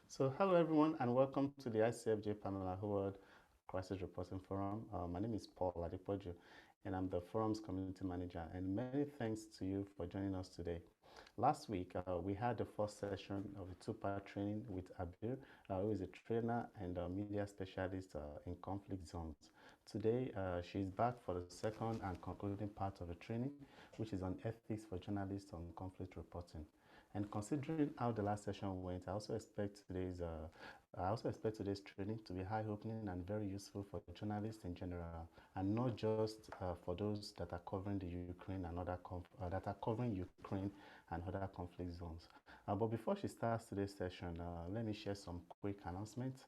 So, hello everyone, and welcome to the ICFJ Pamela Howard Crisis Reporting Forum. My name is Paul Adipoju, and I'm the forum's community manager. And many thanks to you for joining us today. Last week, we had the first session of a two-part training with Abir, who is a trainer and a media specialist in conflict zones. Today, she's back for the second and concluding part of the training, which is on ethics for journalists on conflict reporting. And considering how the last session went, I also expect today's training to be eye-opening and very useful for journalists in general, and not just for those that are covering the Ukraine and that are covering Ukraine and other conflict zones. But before she starts today's session, let me share some quick announcements.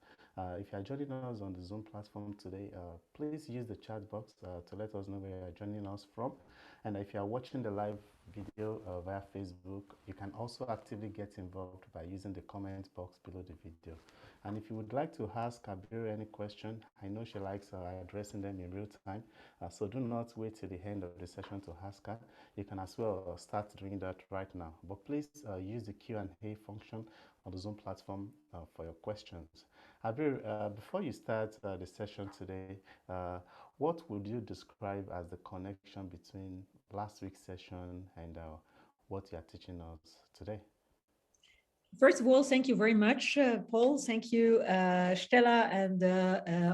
If you are joining us on the Zoom platform today, please use the chat box to let us know where you are joining us from. And if you are watching the live video via Facebook, you can also actively get involved by using the comment box below the video. And if you would like to ask Kabir any question, I know she likes addressing them in real time. So do not wait till the end of the session to ask her. You can as well start doing that right now. But please use the Q&A function on the Zoom platform for your questions. Abir, before you start the session today, what would you describe as the connection between last week's session and what you are teaching us today? First of all, thank you very much, Paul. Thank you, Stella, and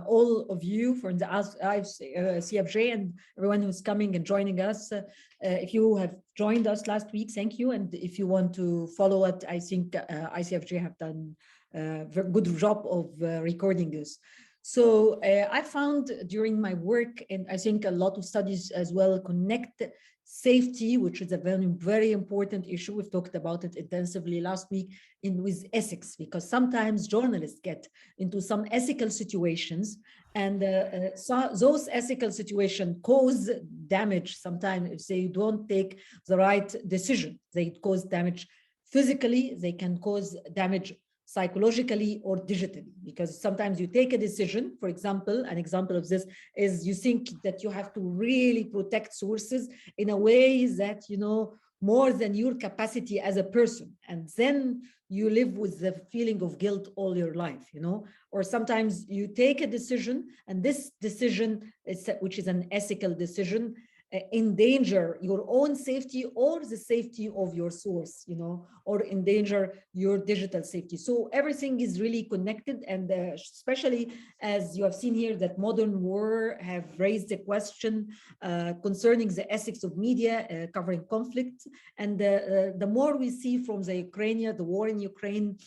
all of you for the CFJ and everyone who's coming and joining us. If you have joined us last week, thank you. And if you want to follow it, I think ICFJ have done a very good job of recording this. So I found during my work, and I think a lot of studies as well, connect safety, which is a very, very important issue. We've talked about it intensively last week with ethics, because sometimes journalists get into some ethical situations, and those ethical situations cause damage. Sometimes if they don't take the right decision, they cause damage physically, they can cause damage psychologically or digitally, because sometimes you take a decision. For example, an example of this is you think that you have to really protect sources in a way that, more than your capacity as a person, and then you live with the feeling of guilt all your life. Or sometimes you take a decision, and this decision which is an ethical decision, endanger your own safety or the safety of your source, or endanger your digital safety. So everything is really connected, and especially as you have seen here, that modern war have raised the question concerning the ethics of media covering conflict. And the more we see from the war in Ukraine,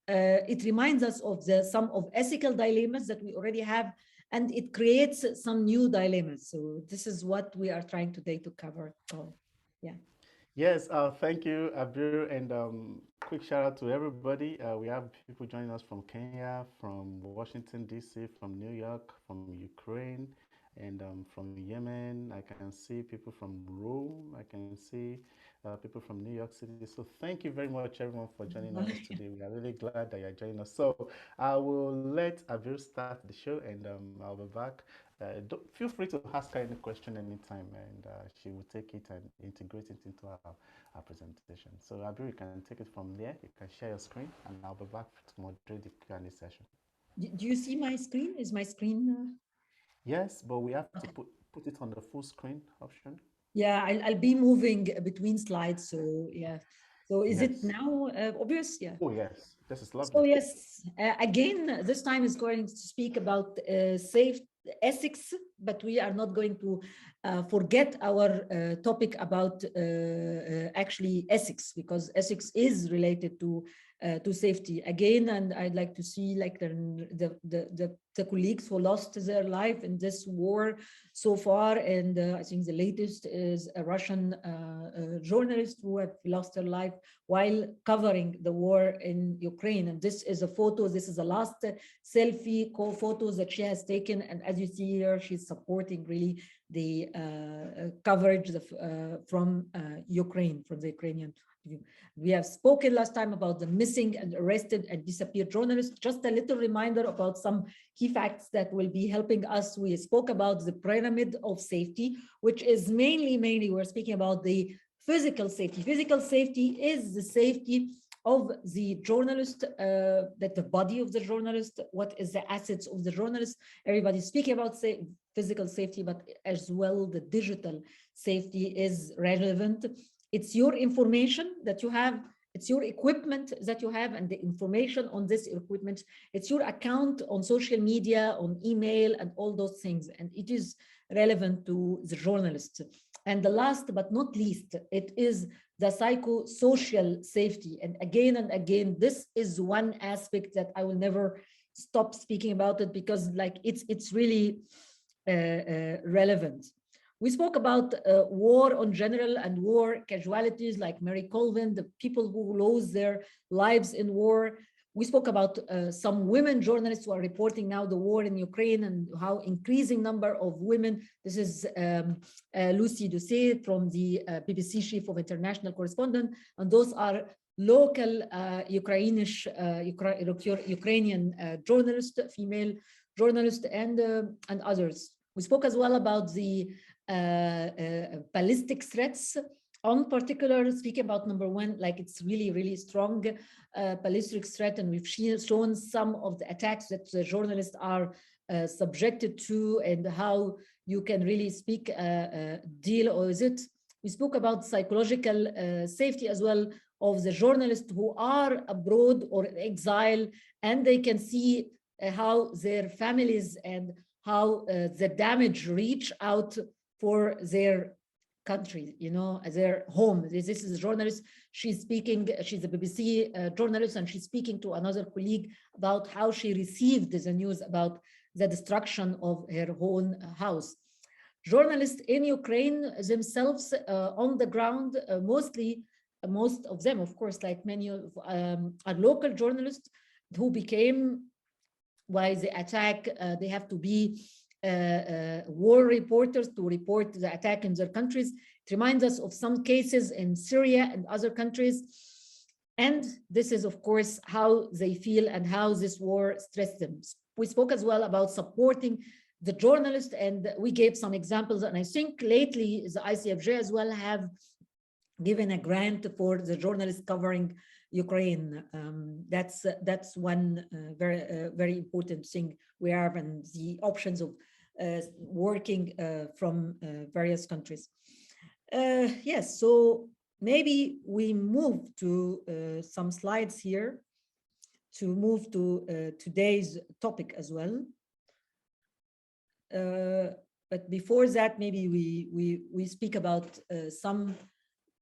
it reminds us of some of ethical dilemmas that we already have, and it creates some new dilemmas. So this is what we are trying today to cover. Oh, yeah. Yes, thank you, Abir, and quick shout out to everybody. We have people joining us from Kenya, from Washington, D.C., from New York, from Ukraine, and from Yemen. I can see people from Rome. I can see people from New York City. So thank you very much, everyone, for joining us today. We are really glad that you're joining us. So I will let Abir start the show, and I'll be back. Feel free to ask her any question anytime, and she will take it and integrate it into our presentation. So Abir, you can take it from there. You can share your screen, and I'll be back to moderate the Q&A session. Do you see my screen? Is my screen? Yes, but we have to Okay. put it on the full screen option. Yeah, I'll be moving between slides. So yeah. So is it Yes. now obvious? Yeah. Oh, yes. This is So lovely. yes, again, this time is going to speak about safe ethics, but we are not going to forget our topic about actually ethics, because ethics is related to safety again. And I'd like to see like the colleagues who lost their life in this war so far. And I think the latest is a Russian journalist who have lost their life while covering the war in Ukraine. And this is a photo. This is the last selfie photos that she has taken. And as you see here, she's supporting really the coverage from Ukraine, from the Ukrainian view. We have spoken last time about the missing and arrested and disappeared journalists. Just a little reminder about some key facts that will be helping us. We spoke about the pyramid of safety, which is mainly we're speaking about the physical safety. Physical safety is the safety of the journalist, that the body of the journalist, what is the assets of the journalist. Everybody's speaking about physical safety, but as well the digital safety is relevant. It's your information that you have, it's your equipment that you have, and the information on this equipment, it's your account on social media, on email, and all those things, and it is relevant to the journalist. And the last but not least, it is the psychosocial safety. And again, this is one aspect that I will never stop speaking about it, because like it's really relevant. We spoke about war on general and war casualties, like Mary Colvin, the people who lose their lives in war. We spoke about some women journalists who are reporting now the war in Ukraine and how increasing number of women. This is Lucy Doucet from the BBC Chief of International Correspondent, and those are local Ukrainian journalists, female journalists, and others. We spoke as well about the ballistic threats. On particular, speaking about number one, like it's really strong ballistic threat, and we've shown some of the attacks that the journalists are subjected to, and how you can really deal with it. We spoke about psychological safety as well of the journalists who are abroad or in exile, and they can see how their families and how the damage reach out for their country, you know, their home. This is a journalist. She's speaking, she's a BBC journalist, and she's speaking to another colleague about how she received the news about the destruction of her own house. Journalists in Ukraine themselves on the ground, most of them, of course, like many of are local journalists who became, by the attack, they have to be war reporters to report the attack in their countries. It reminds us of some cases in Syria and other countries. And this is, of course, how they feel and how this war stressed them. We spoke as well about supporting the journalists, and we gave some examples. And I think lately the ICFJ as well have given a grant for the journalists covering Ukraine. That's one very important thing we have, and the options of working from various countries. Yes, so maybe we move to some slides here to move to today's topic as well. But before that, maybe we speak about some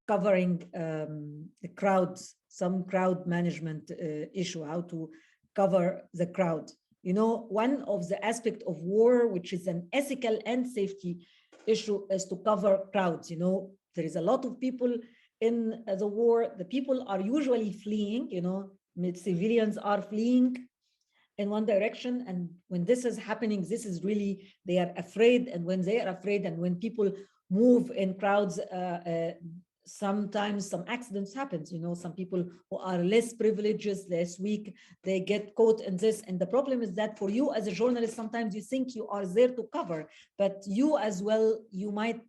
covering the crowds, some crowd management issue, how to cover the crowd. You know, one of the aspects of war, which is an ethical and safety issue, is to cover crowds. You know, there is a lot of people in the war. The people are usually fleeing, you know, civilians are fleeing in one direction. And when this is happening, this is really, they are afraid. And when they are afraid, and when people move in crowds, sometimes some accidents happens, you know, some people who are less privileged, less weak, they get caught in this. And the problem is that for you as a journalist, sometimes you think you are there to cover, but you as well, you might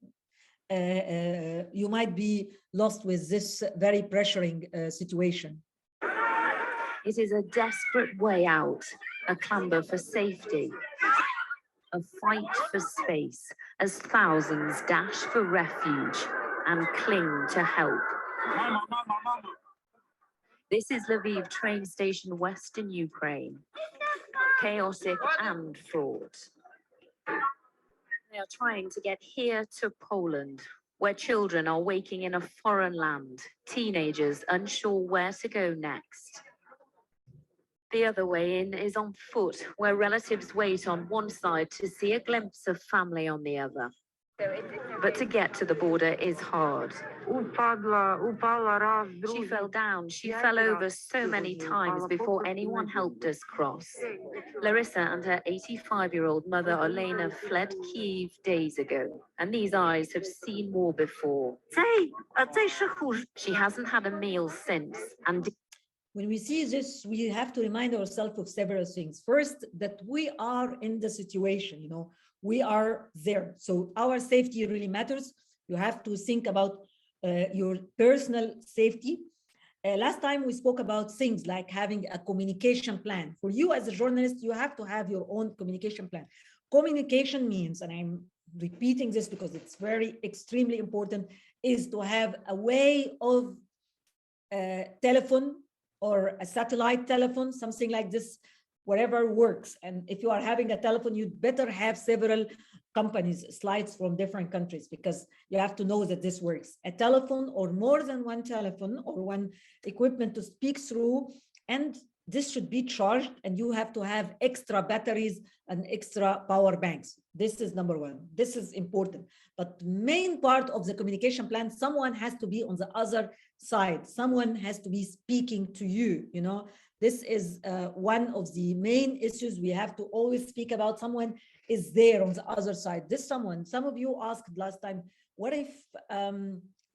be lost with this very pressuring situation. It is a desperate way out, a clamber for safety, a fight for space as thousands dash for refuge and cling to help. This is Lviv train station, Western Ukraine. Chaotic and fraught. They are trying to get here to Poland, where children are waking in a foreign land, teenagers unsure where to go next. The other way in is on foot, where relatives wait on one side to see a glimpse of family on the other. But to get to the border is hard. She fell down. She fell over so many times before anyone helped us cross. Larissa and her 85-year-old mother, Olena, fled Kyiv days ago, and these eyes have seen war before. She hasn't had a meal since, and when we see this, we have to remind ourselves of several things. First, that we are in the situation, you know, we are there. So our safety really matters. You have to think about your personal safety. Last time we spoke about things like having a communication plan. For you as a journalist, you have to have your own communication plan. Communication means, and I'm repeating this because it's very extremely important, is to have a way of telephone or a satellite telephone, something like this, whatever works. And if you are having a telephone, you'd better have several companies, slides from different countries, because you have to know that this works. A telephone or more than one telephone or one equipment to speak through, and this should be charged, and you have to have extra batteries and extra power banks. This is number one. This is important. But the main part of the communication plan, someone has to be on the other side. Someone has to be speaking to you, you know. This is one of the main issues we have to always speak about. Someone is there on the other side. This someone, some of you asked last time, what if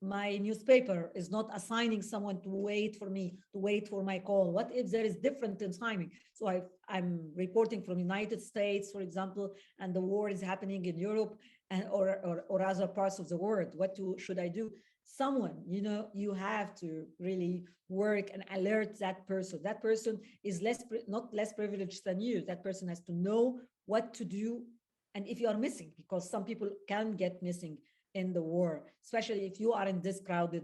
my newspaper is not assigning someone to wait for me, to wait for my call? What if there is different in timing? So I'm reporting from United States, for example, and the war is happening in Europe and or other parts of the world. What should I do? Someone, you know, you have to really work and alert that person. That person is not less privileged than you. That person has to know what to do. And if you are missing, because some people can get missing in the war, especially if you are in this crowded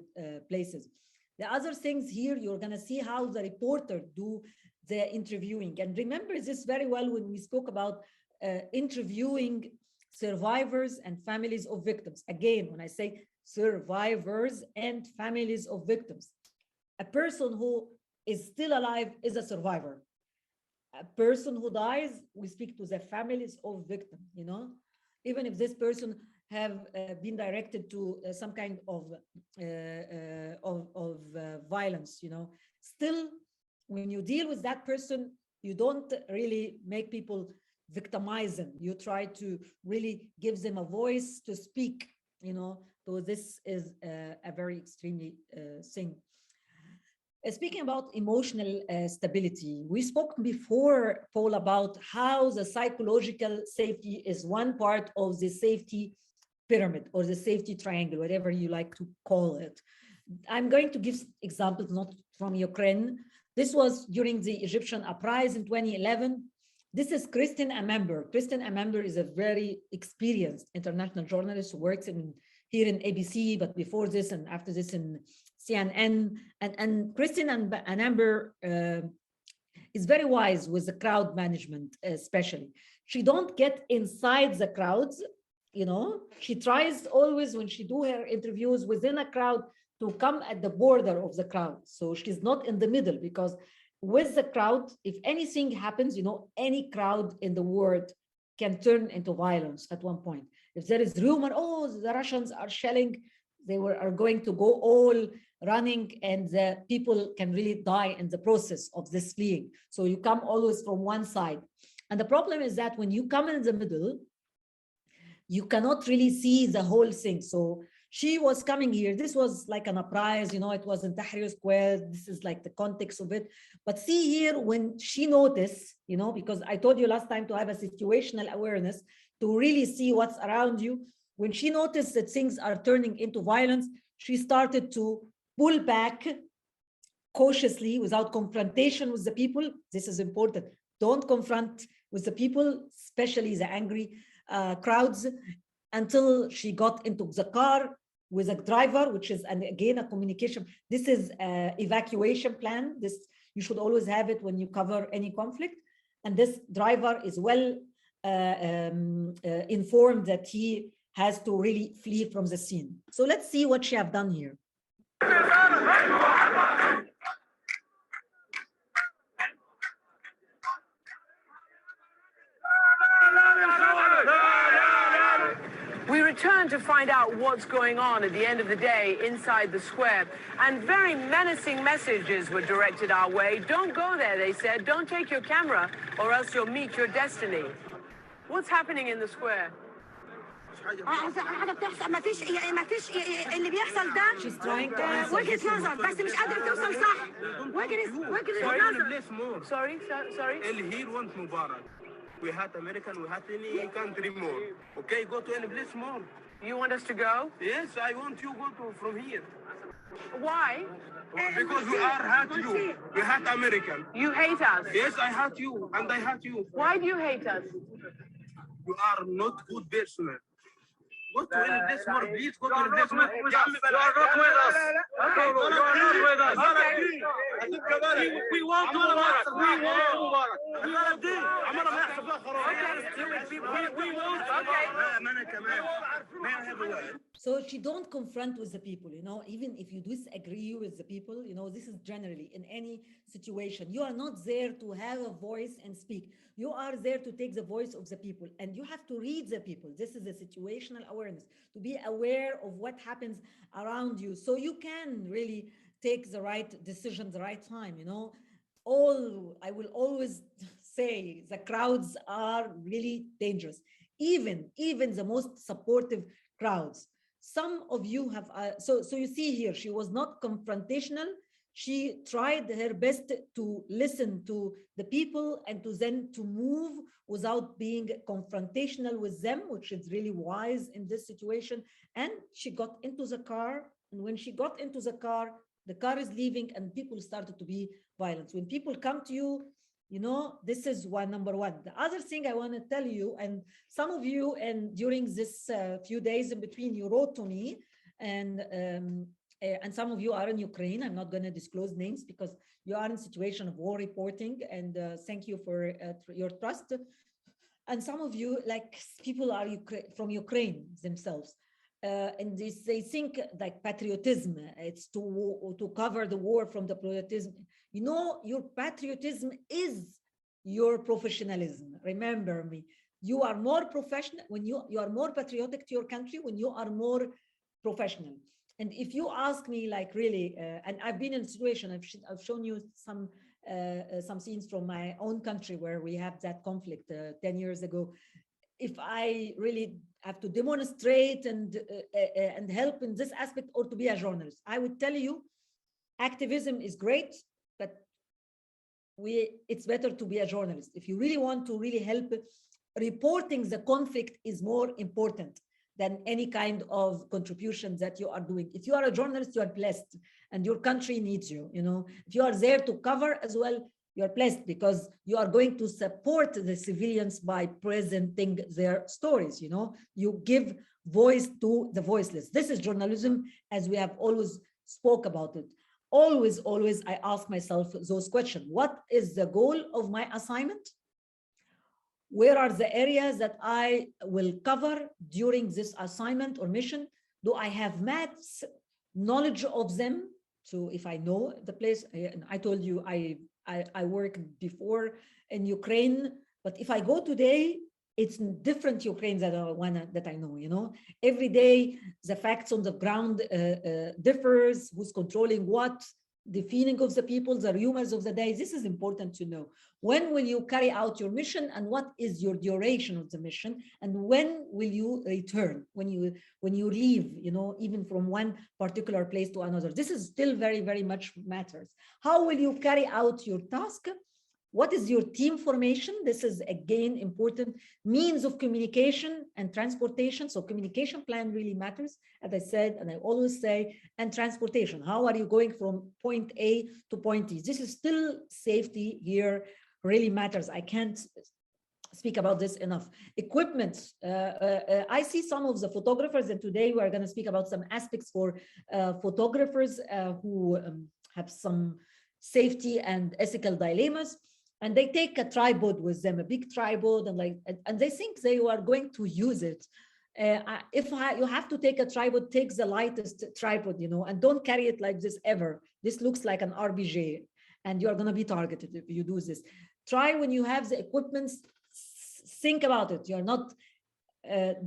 places. The other things here, you're going to see how the reporter do the interviewing. And remember this very well when we spoke about interviewing survivors and families of victims. Again, when I say survivors and families of victims, a person who is still alive is a survivor. A person who dies, we speak to the families of victims, you know, even if this person have been directed to some kind of violence, you know, still when you deal with that person, you don't really make people victimize them. You try to really give them a voice to speak, you know. So this is a very extremely thing. Speaking about emotional stability, we spoke before, Paul, about how the psychological safety is one part of the safety pyramid or the safety triangle, whatever you like to call it. I'm going to give examples not from Ukraine. This was during the Egyptian uprising in 2011. This is Kristin Amember. Kristin Amember is a very experienced international journalist who works here in ABC, but before this and after this in CNN. And Kristin Amember is very wise with the crowd management, especially. She don't get inside the crowds, you know. She tries always when she do her interviews within a crowd to come at the border of the crowd. So she's not in the middle, because with the crowd, if anything happens, you know, any crowd in the world can turn into violence at one point. If there is rumor, oh, the Russians are shelling, they are going to go all running, and the people can really die in the process of this fleeing. So you come always from one side. And the problem is that when you come in the middle, you cannot really see the whole thing. So she was coming here. This was like an uprising, you know, it was in Tahrir Square. This is like the context of it. But see here, when she noticed, you know, because I told you last time to have a situational awareness, to really see what's around you. When she noticed that things are turning into violence, she started to pull back cautiously without confrontation with the people. This is important. Don't confront with the people, especially the angry crowds, until she got into the car with a driver, which is, and again, a communication. This is an evacuation plan. This, you should always have it when you cover any conflict. And this driver is well informed that he has to really flee from the scene. So let's see what she have done here. We return to find out what's going on at the end of the day inside the square. And very menacing messages were directed our way. Don't go there, they said. Don't take your camera, or else you'll meet your destiny. What's happening in the square? She's trying to answer. Sorry. We had American, we had any country more. Okay, go to any place more. You want us to go? Yes, I want you go to from here. Why? Because we are hate you. We hate American. You hate us. Yes, I hate you, and I hate you. Why do you hate us? You are not good person. Go to any place more, please. Go to any place more. You are not with us. Okay. You are not with us. Okay. We want Mubarak. We want Mubarak. We want. Okay. So she don't confront with the people, you know, even if you disagree with the people, you know, this is generally in any situation. You are not there to have a voice and speak. You are there to take the voice of the people, and you have to read the people. This is a situational awareness, to be aware of what happens around you, so you can really take the right decision, the right time, you know. I will always say the crowds are really dangerous, even the most supportive crowds. Some of you have, so you see here, she was not confrontational. She tried her best to listen to the people and to move without being confrontational with them, which is really wise in this situation. And she got into the car. And when she got into the car is leaving and people started to be violent. When people come to you, you know, this is number one. The other thing I want to tell you, and some of you, and during this few days in between, you wrote to me, and some of you are in Ukraine. I'm not going to disclose names because you are in a situation of war reporting, and thank you for your trust. And some of you, like people are from Ukraine themselves, and they think like patriotism, it's to cover the war from the patriotism. You know, your patriotism is your professionalism. Remember me. You are more professional when you are more patriotic to your country, when you are more professional. And if you ask me, like really, and I've been in a situation, I've shown you some scenes from my own country where we have that conflict 10 years ago. If I really have to demonstrate and help in this aspect, or to be a journalist, I would tell you, activism is great, but it's better to be a journalist. If you really want to really help, reporting the conflict is more important than any kind of contribution that you are doing. If you are a journalist, you are blessed, and your country needs you. You know, if you are there to cover as well, you are blessed, because you are going to support the civilians by presenting their stories. You know, you give voice to the voiceless. This is journalism, as we have always spoke about it. Always, I ask myself those questions. What is the goal of my assignment? Where are the areas that I will cover during this assignment or mission? Do I have maths knowledge of them? So if I know the place, I told you I worked before in Ukraine, but if I go today, it's different Ukraine that I know, you know. Every day, the facts on the ground differs, who's controlling what, the feeling of the people, the rumors of the day. This is important to know. When will you carry out your mission, and what is your duration of the mission, and when will you return, when you leave, you know, even from one particular place to another? This is still very, very much matters. How will you carry out your task? What is your team formation? This is again important. Means of communication and transportation. So communication plan really matters, as I said, and I always say, and transportation. How are you going from point A to point D? This is still safety here really matters. I can't speak about this enough. Equipment. I see some of the photographers, and today we are going to speak about some aspects for photographers who have some safety and ethical dilemmas. And they take a tripod with them, a big tripod, and they think they are going to use it. You have to take a tripod, take the lightest tripod, you know, and don't carry it like this ever. This looks like an RBJ, and you are going to be targeted if you do this. Try, when you have the equipment, think about it. You're not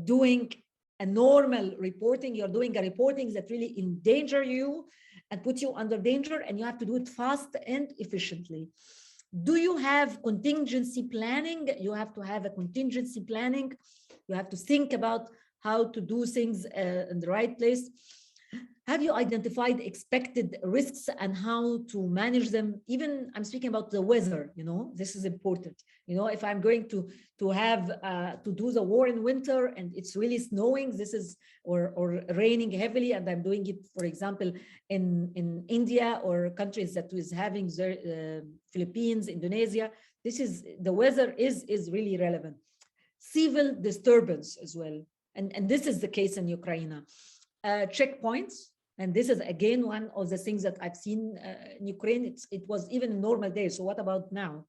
doing a normal reporting. You're doing a reporting that really endanger you and put you under danger, and you have to do it fast and efficiently. Do you have contingency planning? You have to have a contingency planning. You have to think about how to do things in the right place. Have you identified expected risks and how to manage them? Even I'm speaking about the weather, you know, this is important. You know, if I'm going to have to do the war in winter and it's really snowing, this is, or raining heavily, and I'm doing it, for example, in India or countries that is having their Philippines, Indonesia, this is, the weather is really relevant. Civil disturbance as well, and this is the case in Ukraine. Checkpoints, and this is again one of the things that I've seen in Ukraine. It was even in normal days. So what about now?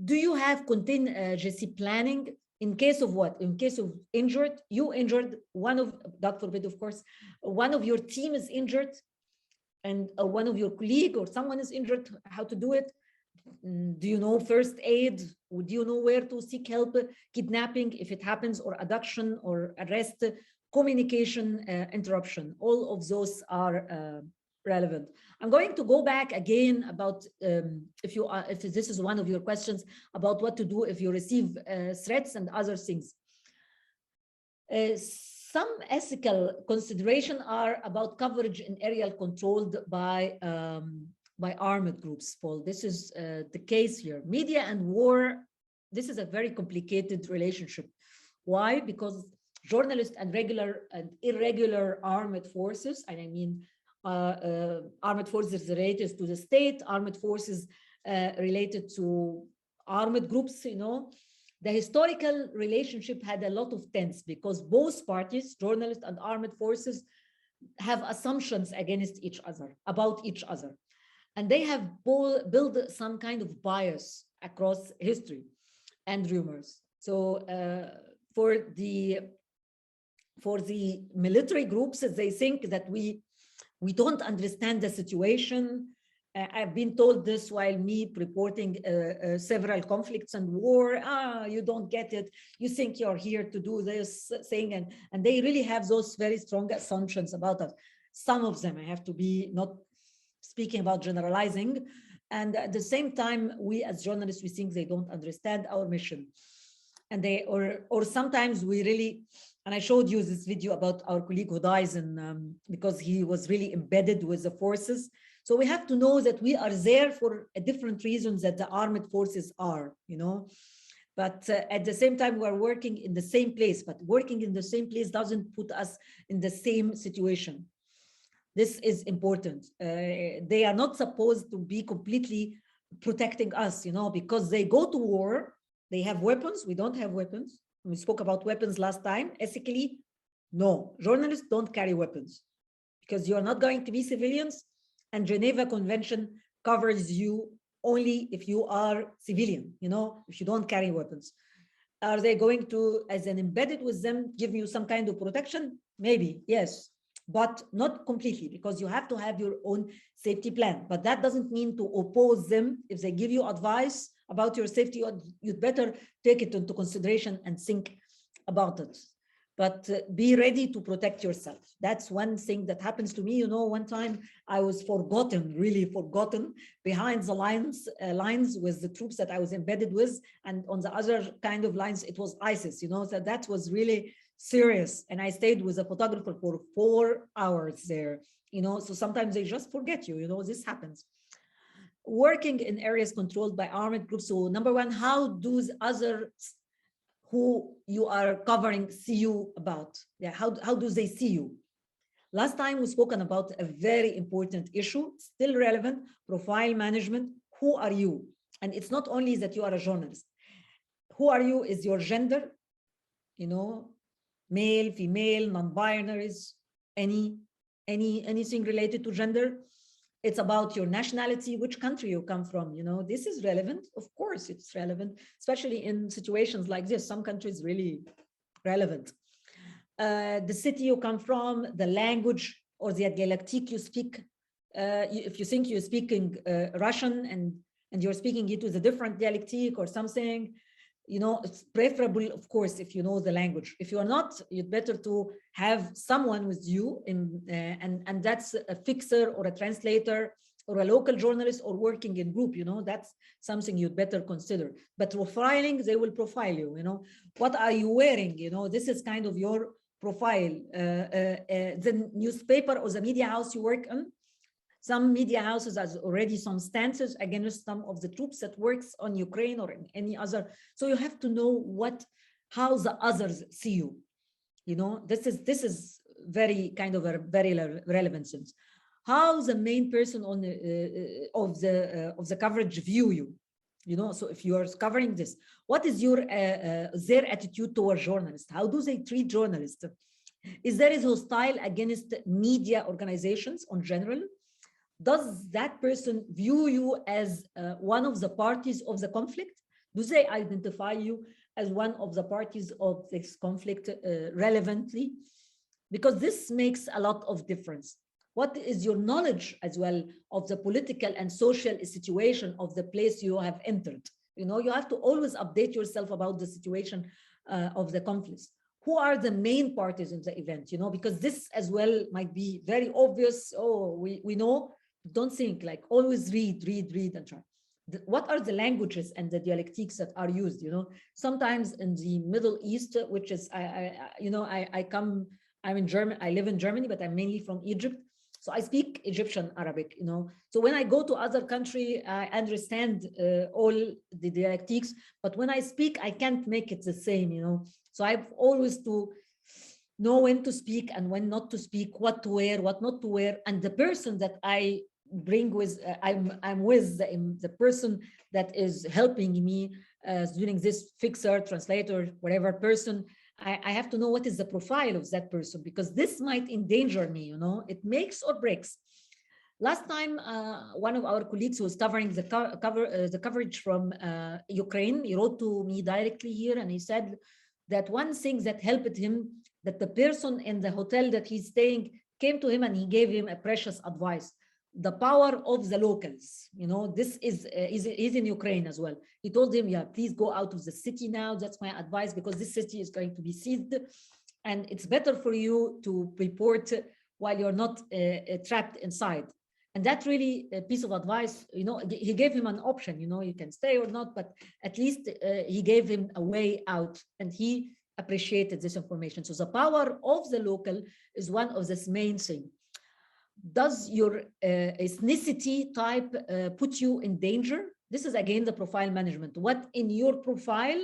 Do you have contingency planning in case of what? In case of injured, you injured, one of, God forbid, of course, one of your team is injured, and one of your colleague or someone is injured, how to do it? Do you know first aid? Do you know where to seek help? Kidnapping, if it happens, or abduction or arrest, communication interruption, all of those are relevant. I'm going to go back again about if this is one of your questions about what to do if you receive threats and other things. Some ethical consideration are about coverage in areas controlled by armed groups, Paul. This is the case here. Media and war, this is a very complicated relationship. Why? Because journalists and regular and irregular armed forces, and I mean armed forces related to the state, armed forces related to armed groups, you know, the historical relationship had a lot of tense because both parties, journalists and armed forces, have assumptions against each other, about each other. And they have built some kind of bias across history and rumors. So for the military groups, they think that we don't understand the situation. I've been told this while me reporting several conflicts and war. You don't get it. You think you're here to do this thing. And they really have those very strong assumptions about us. Some of them, I have to be not speaking about generalizing. And at the same time, we as journalists, we think they don't understand our mission. And they, or sometimes we really, and I showed you this video about our colleague who dies because he was really embedded with the forces. So we have to know that we are there for a different reasons that the armed forces are, you know. But at the same time, we're working in the same place, but working in the same place doesn't put us in the same situation. This is important. They are not supposed to be completely protecting us, you know, because they go to war, they have weapons, we don't have weapons. We spoke about weapons last time. Ethically, no, journalists don't carry weapons because you are not going to be civilians, and Geneva Convention covers you only if you are civilian, you know, if you don't carry weapons. Are they going to, as an embedded with them, give you some kind of protection? Maybe, yes, but not completely, because you have to have your own safety plan. But that doesn't mean to oppose them. If they give you advice about your safety, you'd better take it into consideration and think about it. But be ready to protect yourself. That's one thing that happens to me. You know, one time I was forgotten, really forgotten, behind the lines with the troops that I was embedded with. And on the other kind of lines, it was ISIS, you know, so that was really serious. And I stayed with a photographer for 4 hours there, you know, so sometimes they just forget you, you know, this happens. Working in areas controlled by armed groups. So number one, how do others who you are covering see you about? Yeah, how do they see you? Last time we spoken about a very important issue, still relevant, profile management. Who are you? And it's not only that you are a journalist. Who are you is your gender, you know, male, female, non-binaries, anything related to gender. It's about your nationality, which country you come from, you know, this is relevant. Of course, it's relevant, especially in situations like this. Some countries really relevant. The city you come from, the language or the dialectic you speak. If you think you're speaking Russian and you're speaking it with a different dialectic or something, you know, it's preferable, of course, if you know the language. If you are not, you'd better to have someone with you and that's a fixer or a translator or a local journalist or working in group, you know, that's something you'd better consider. But profiling, they will profile you, you know. What are you wearing? You know, this is kind of your profile the newspaper or the media house you work in. Some media houses has already some stances against some of the troops that works on Ukraine or in any other. So you have to know how the others see you. You know, this is very kind of a very relevant sense. How the main person on of the coverage view you. You know, so if you are covering this, what is your their attitude towards journalists? How do they treat journalists? Is there is hostile against media organizations in general? Does that person view you as one of the parties of the conflict? Do they identify you as one of the parties of this conflict relevantly? Because this makes a lot of difference. What is your knowledge as well of the political and social situation of the place you have entered? You know, you have to always update yourself about the situation of the conflicts. Who are the main parties in the event? You know, because this as well might be very obvious. Oh, we know. Don't think, like always read and try. What are the languages and the dialectics that are used? You know, sometimes in the Middle East, which is I'm in Germany. I live in Germany, but I'm mainly from Egypt. So I speak Egyptian Arabic, you know. So when I go to other country, I understand all the dialectics, but when I speak, I can't make it the same, you know. So I've always to know when to speak and when not to speak, what to wear, what not to wear. And the person that I bring with, I'm with the person that is helping me during this fixer, translator, whatever person, I have to know what is the profile of that person, because this might endanger me, you know, it makes or breaks. Last time, one of our colleagues who was covering the coverage from Ukraine, he wrote to me directly here, and he said that one thing that helped him, that the person in the hotel that he's staying came to him and he gave him a precious advice. The power of the locals, you know, this is in Ukraine as well. He told him, yeah, please go out of the city now. That's my advice, because this city is going to be seized, and it's better for you to report while you're not trapped inside. And that really a piece of advice, you know, he gave him an option, you know, you can stay or not, but at least he gave him a way out, and he appreciated this information. So the power of the local is one of the main things. Does your ethnicity type put you in danger? This is again the profile management. What in your profile,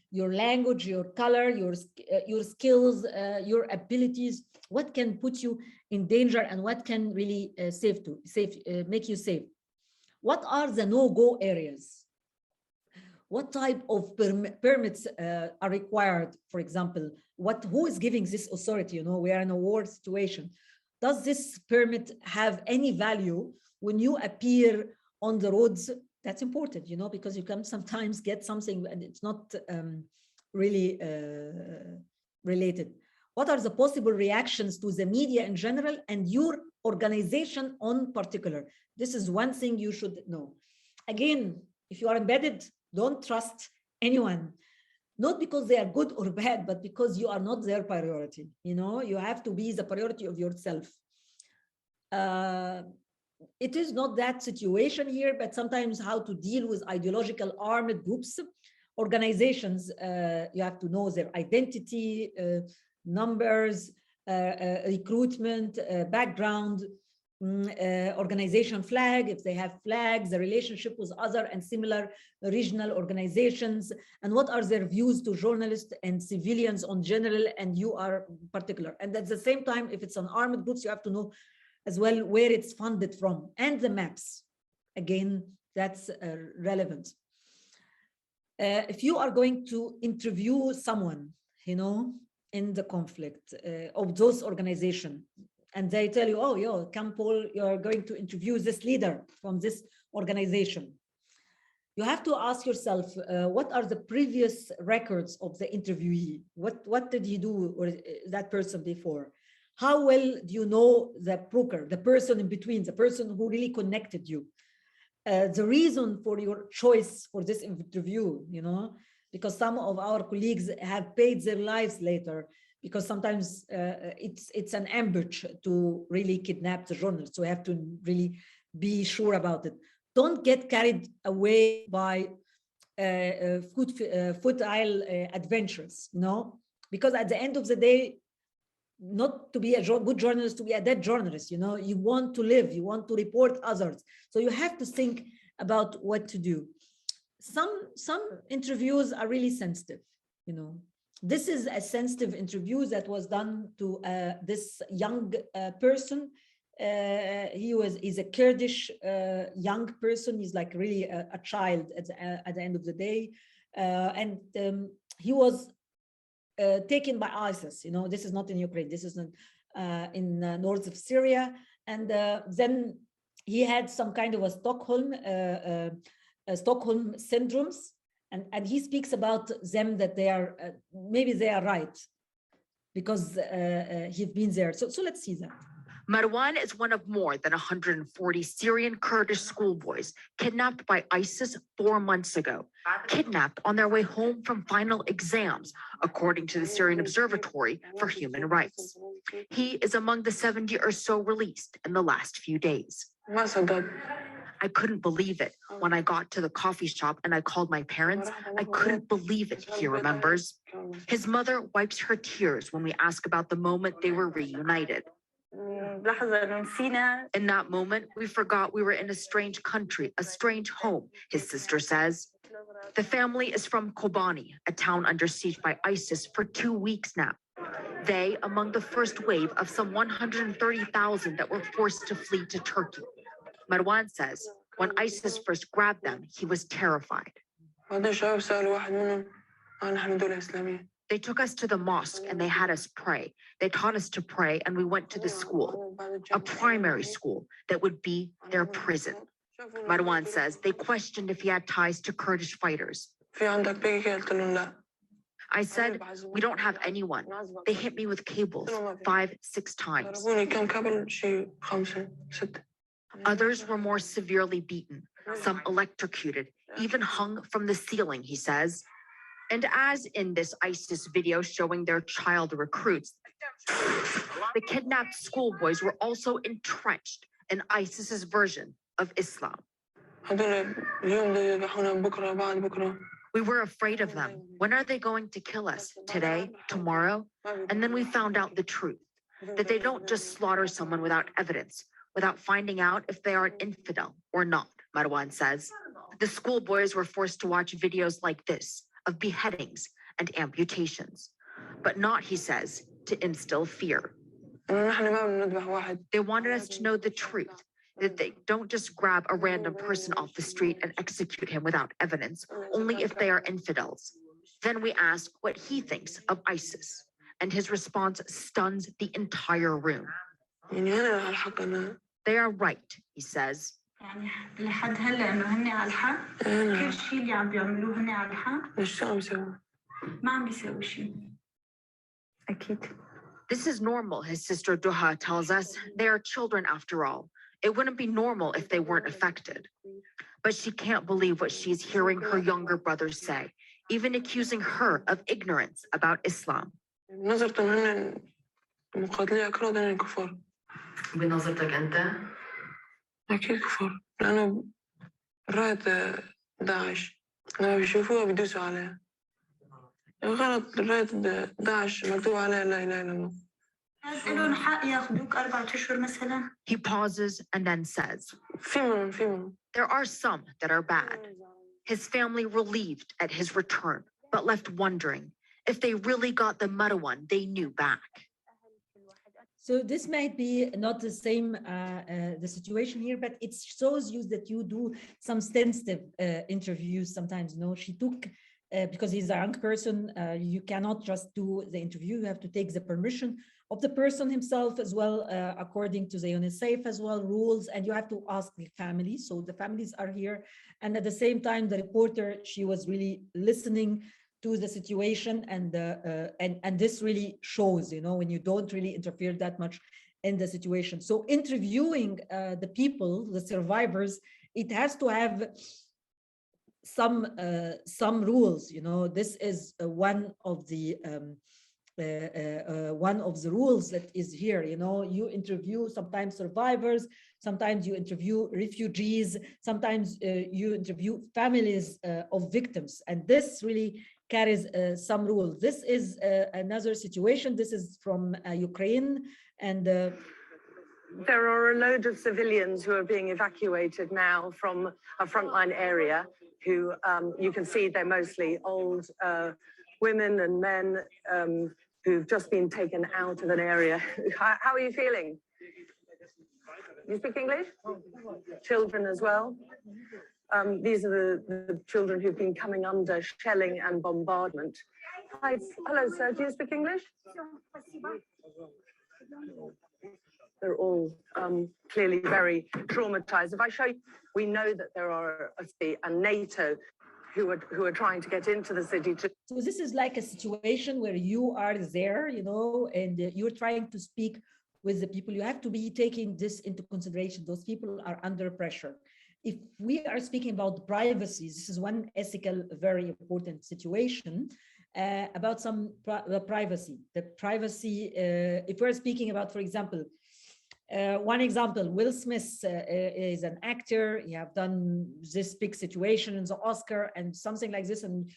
your language, your color, your skills, your abilities, what can put you in danger and what can really make you safe? What are the no-go areas? What type of permits are required? For example, who is giving this authority? You know, we are in a war situation. Does this permit have any value when you appear on the roads? That's important, you know, because you can sometimes get something and it's not really related. What are the possible reactions to the media in general and your organization on particular? This is one thing you should know. Again, if you are embedded, don't trust anyone. Not because they are good or bad, but because you are not their priority. You know, you have to be the priority of yourself. It is not that situation here, but sometimes how to deal with ideological armed groups, organizations, you have to know their identity, numbers, recruitment, background, organization flag, if they have flags, the relationship with other and similar regional organizations, and what are their views to journalists and civilians on general, and you are particular. And at the same time, if it's an armed groups, you have to know as well where it's funded from, and the maps. Again, that's relevant. If you are going to interview someone, you know, in the conflict of those organizations, and they tell you, oh, yo, come Paul, you're going to interview this leader from this organization. You have to ask yourself, what are the previous records of the interviewee? What did he do, or that person before? How well do you know the broker, the person in between, the person who really connected you? The reason for your choice for this interview, you know, because some of our colleagues have paid their lives later, because sometimes it's an ambush to really kidnap the journalist. So we have to really be sure about it. Don't get carried away by futile adventures, you know, because at the end of the day, not to be a good journalist, to be a dead journalist. You know, you want to live, you want to report others. So you have to think about what to do. Some interviews are really sensitive, you know. This is a sensitive interview that was done to this young person. He's a Kurdish young person. He's like really a child at the end of the day. And he was taken by ISIS. You know, this is not in Ukraine. This is in north of Syria. And then he had some kind of a Stockholm syndromes. And he speaks about them that they are, maybe they are right, because he's been there. So let's see that. Marwan is one of more than 140 Syrian Kurdish schoolboys kidnapped by ISIS 4 months ago, kidnapped on their way home from final exams, according to the Syrian Observatory for Human Rights. He is among the 70 or so released in the last few days. I couldn't believe it. When I got to the coffee shop and I called my parents, I couldn't believe it, he remembers. His mother wipes her tears when we ask about the moment they were reunited. In that moment, we forgot we were in a strange country, a strange home, his sister says. The family is from Kobani, a town under siege by ISIS for 2 weeks now. They among the first wave of some 130,000 that were forced to flee to Turkey. Marwan says when ISIS first grabbed them, he was terrified. They took us to the mosque and they had us pray. They taught us to pray and we went to the school, a primary school that would be their prison. Marwan says they questioned if he had ties to Kurdish fighters. I said, we don't have anyone. They hit me with cables 5-6 times. Others were more severely beaten, some electrocuted, even hung from the ceiling, he says. And as in this ISIS video showing their child recruits, the kidnapped schoolboys were also entrenched in ISIS's version of Islam. We were afraid of them. When are they going to kill us? Today? Tomorrow? And then we found out the truth, that they don't just slaughter someone without evidence, without finding out if they are an infidel or not, Marwan says. The schoolboys were forced to watch videos like this of beheadings and amputations, but not, he says, to instill fear. They wanted us to know the truth, that they don't just grab a random person off the street and execute him without evidence, only if they are infidels. Then we ask what he thinks of ISIS, and his response stuns the entire room. They are right, he says. This is normal, his sister Duha tells us. They are children after all. It wouldn't be normal if they weren't affected. But she can't believe what she's hearing her younger brother say, even accusing her of ignorance about Islam. بنظرتك أنت؟ أكيد كفر، لأنه رأيت داعش لما بيشوفوها بيدوسوا عليها. غلط، رأيت داعش مكتوب عليها لا إله إلا الله. لهم حق ياخذوك 4 أشهر مثلا. He pauses and then says, في منهم. There are some that are bad. His family relieved at his return, but left wondering if they really got the Marwan they knew back. So this might be not the same, the situation here, but it shows you that you do some sensitive interviews sometimes. You know, she took, because he's a young person, you cannot just do the interview. You have to take the permission of the person himself as well, according to the UNICEF as well, rules, and you have to ask the family. So the families are here. And at the same time, the reporter, she was really listening to the situation, and this really shows, you know, when you don't really interfere that much in the situation. So interviewing the people, the survivors, it has to have some rules, you know. This is one of the rules that is here, you know. You interview sometimes survivors, sometimes you interview refugees, sometimes you interview families of victims, and this really carries some rules. This is another situation. This is from Ukraine, and there are a load of civilians who are being evacuated now from a frontline area who you can see they're mostly old women and men who've just been taken out of an area. How are you feeling? You speak English? Children as well? These are the children who've been coming under shelling and bombardment. Hi, hello, sir. Do you speak English? They're all clearly very traumatized. If I show you, we know that there are a NATO who are trying to get into the city. So this is like a situation where you are there, you know, and you're trying to speak with the people. You have to be taking this into consideration. Those people are under pressure. If we are speaking about privacy, this is one ethical, very important situation about some privacy. The privacy, if we're speaking about, for example, one example, Will Smith is an actor. He have done this big situation in the Oscar and something like this, and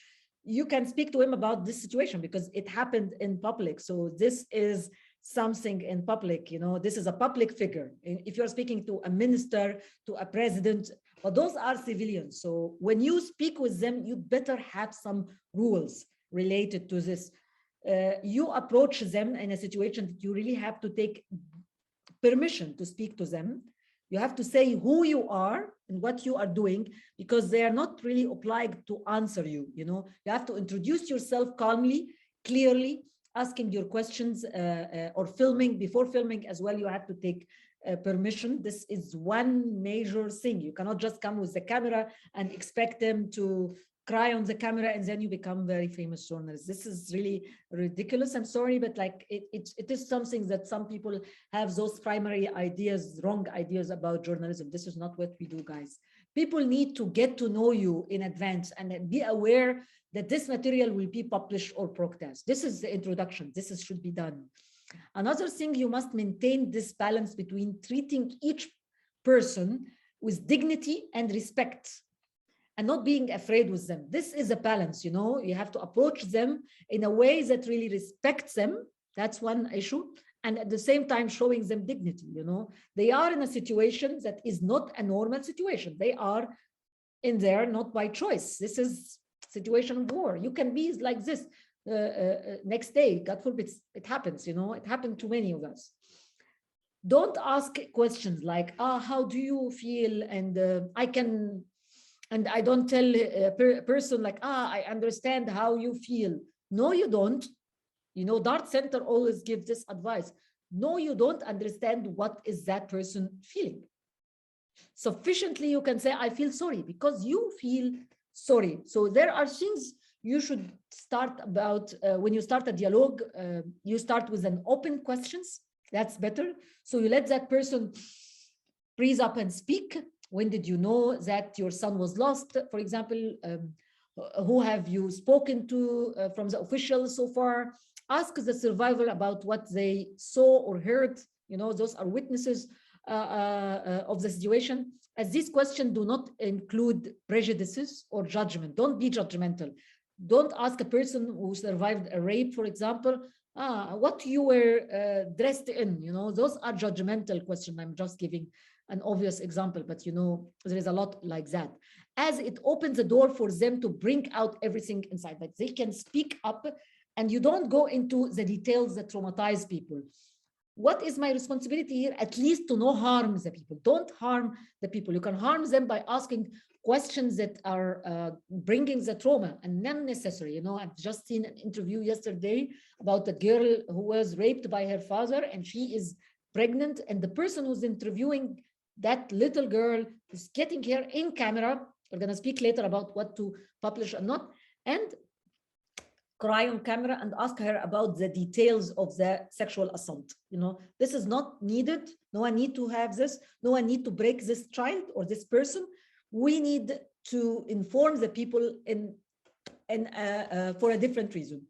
you can speak to him about this situation because it happened in public. So this is something in public, you know, this is a public figure. If you're speaking to a minister, to a president, but those are civilians. So when you speak with them, you better have some rules related to this. You approach them in a situation that you really have to take permission to speak to them. You have to say who you are and what you are doing, because they are not really obliged to answer you. You know, you have to introduce yourself calmly, clearly, asking your questions or filming. Before filming as well, you have to take permission. This is one major thing. You cannot just come with the camera and expect them to cry on the camera and then you become very famous journalist. This is really ridiculous. I'm sorry, but like it is something that some people have those primary ideas, wrong ideas about journalism. This is not what we do, guys. People need to get to know you in advance and be aware that this material will be published or broadcast. This is the introduction. This should be done. Another thing, you must maintain this balance between treating each person with dignity and respect, and not being afraid with them. This is a balance, you know, you have to approach them in a way that really respects them. That's one issue. And at the same time, showing them dignity, you know. They are in a situation that is not a normal situation. They are in there not by choice. This is situation of war. You can be like this next day, God forbid, it happens, you know, it happened to many of us. Don't ask questions like, how do you feel? And I don't tell a person like, I understand how you feel. No, you don't. You know, Dart Center always gives this advice. No, you don't understand what is that person feeling. Sufficiently, you can say, I feel sorry, because you feel sorry. So there are things you should start about when you start a dialogue, you start with an open questions. That's better. So you let that person freeze up and speak. When did you know that your son was lost, for example? Who have you spoken to from the officials so far? Ask the survivor about what they saw or heard. You know, those are witnesses of the situation. As these questions do not include prejudices or judgment. Don't be judgmental. Don't ask a person who survived a rape, for example, what you were dressed in. You know, those are judgmental questions. I'm just giving an obvious example, but you know, there is a lot like that. As it opens the door for them to bring out everything inside, that they can speak up, and you don't go into the details that traumatize people. What is my responsibility here? At least to not harm the people. Don't harm the people. You can harm them by asking questions that are bringing the trauma and unnecessary. You know, I've just seen an interview yesterday about a girl who was raped by her father, and she is pregnant, and the person who's interviewing that little girl is getting her in camera. We're going to speak later about what to publish and not, and cry on camera and ask her about the details of the sexual assault. You know, this is not needed. No one need to have this. No one need to break this child or this person. We need to inform the people for a different reason.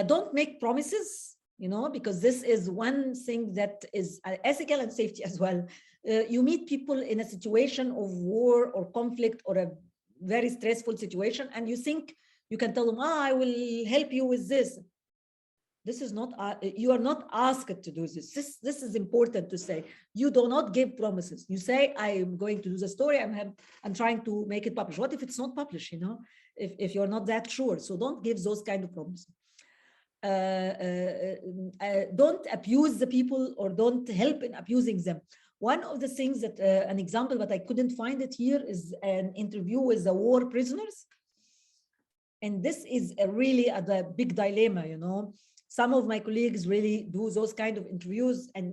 Don't make promises, you know, because this is one thing that is ethical and safety as well. You meet people in a situation of war or conflict or a very stressful situation, and you think You can tell them, I will help you with this. This is not, you are not asked to do this. This is important to say. You do not give promises. You say, I am going to do the story. I'm trying to make it published. What if it's not published, you know, if you're not that sure? So don't give those kind of promises. Don't abuse the people or don't help in abusing them. One of the things that, an example, but I couldn't find it here, is an interview with the war prisoners. And this is really a big dilemma, you know. Some of my colleagues really do those kind of interviews. And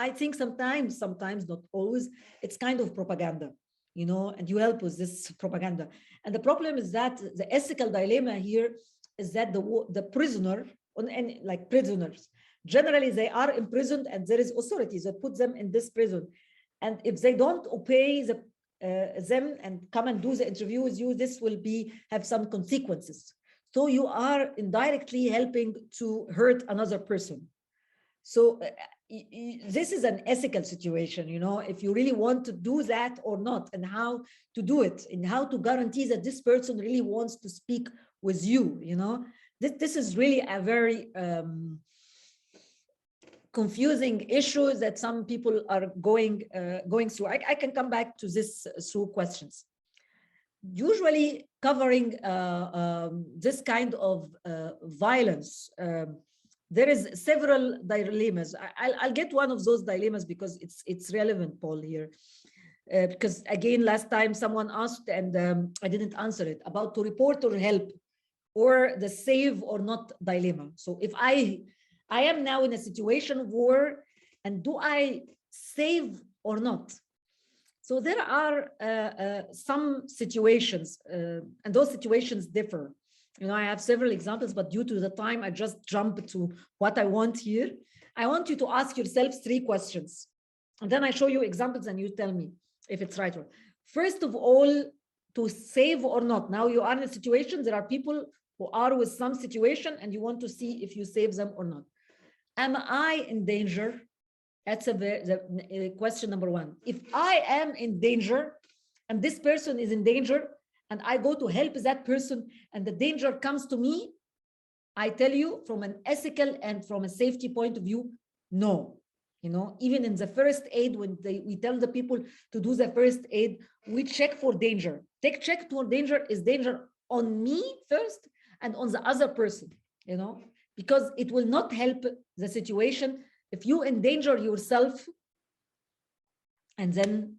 I think sometimes, not always, it's kind of propaganda, you know, and you help with this propaganda. And the problem is that the ethical dilemma here is that the prisoner, and like prisoners, generally they are imprisoned and there is authorities that put them in this prison. And if they don't obey them and come and do the interview with you, this will have some consequences. So you are indirectly helping to hurt another person. So this is an ethical situation, you know, if you really want to do that or not, and how to do it, and how to guarantee that this person really wants to speak with you, you know. This is really a very confusing issue that some people are going through. I can come back to this through questions. Usually covering this kind of violence, there is several dilemmas. I'll get one of those dilemmas because it's relevant, Paul, here. Because again, last time someone asked and I didn't answer it, about to report or help, or the save or not dilemma. So if I am now in a situation of war, and do I save or not? So there are some situations, and those situations differ. You know, I have several examples, but due to the time, I just jump to what I want here. I want you to ask yourselves 3 questions, and then I show you examples and you tell me if it's right or not. First of all, to save or not. Now you are in a situation, there are people who are with some situation and you want to see if you save them or not. Am I in danger? That's the question number 1. If I am in danger and this person is in danger and I go to help that person and the danger comes to me, I tell you from an ethical and from a safety point of view, no. You know, even in the first aid, when we tell the people to do the first aid, we check for danger. Check for danger. Is danger on me first and on the other person, you know, because it will not help the situation if you endanger yourself and then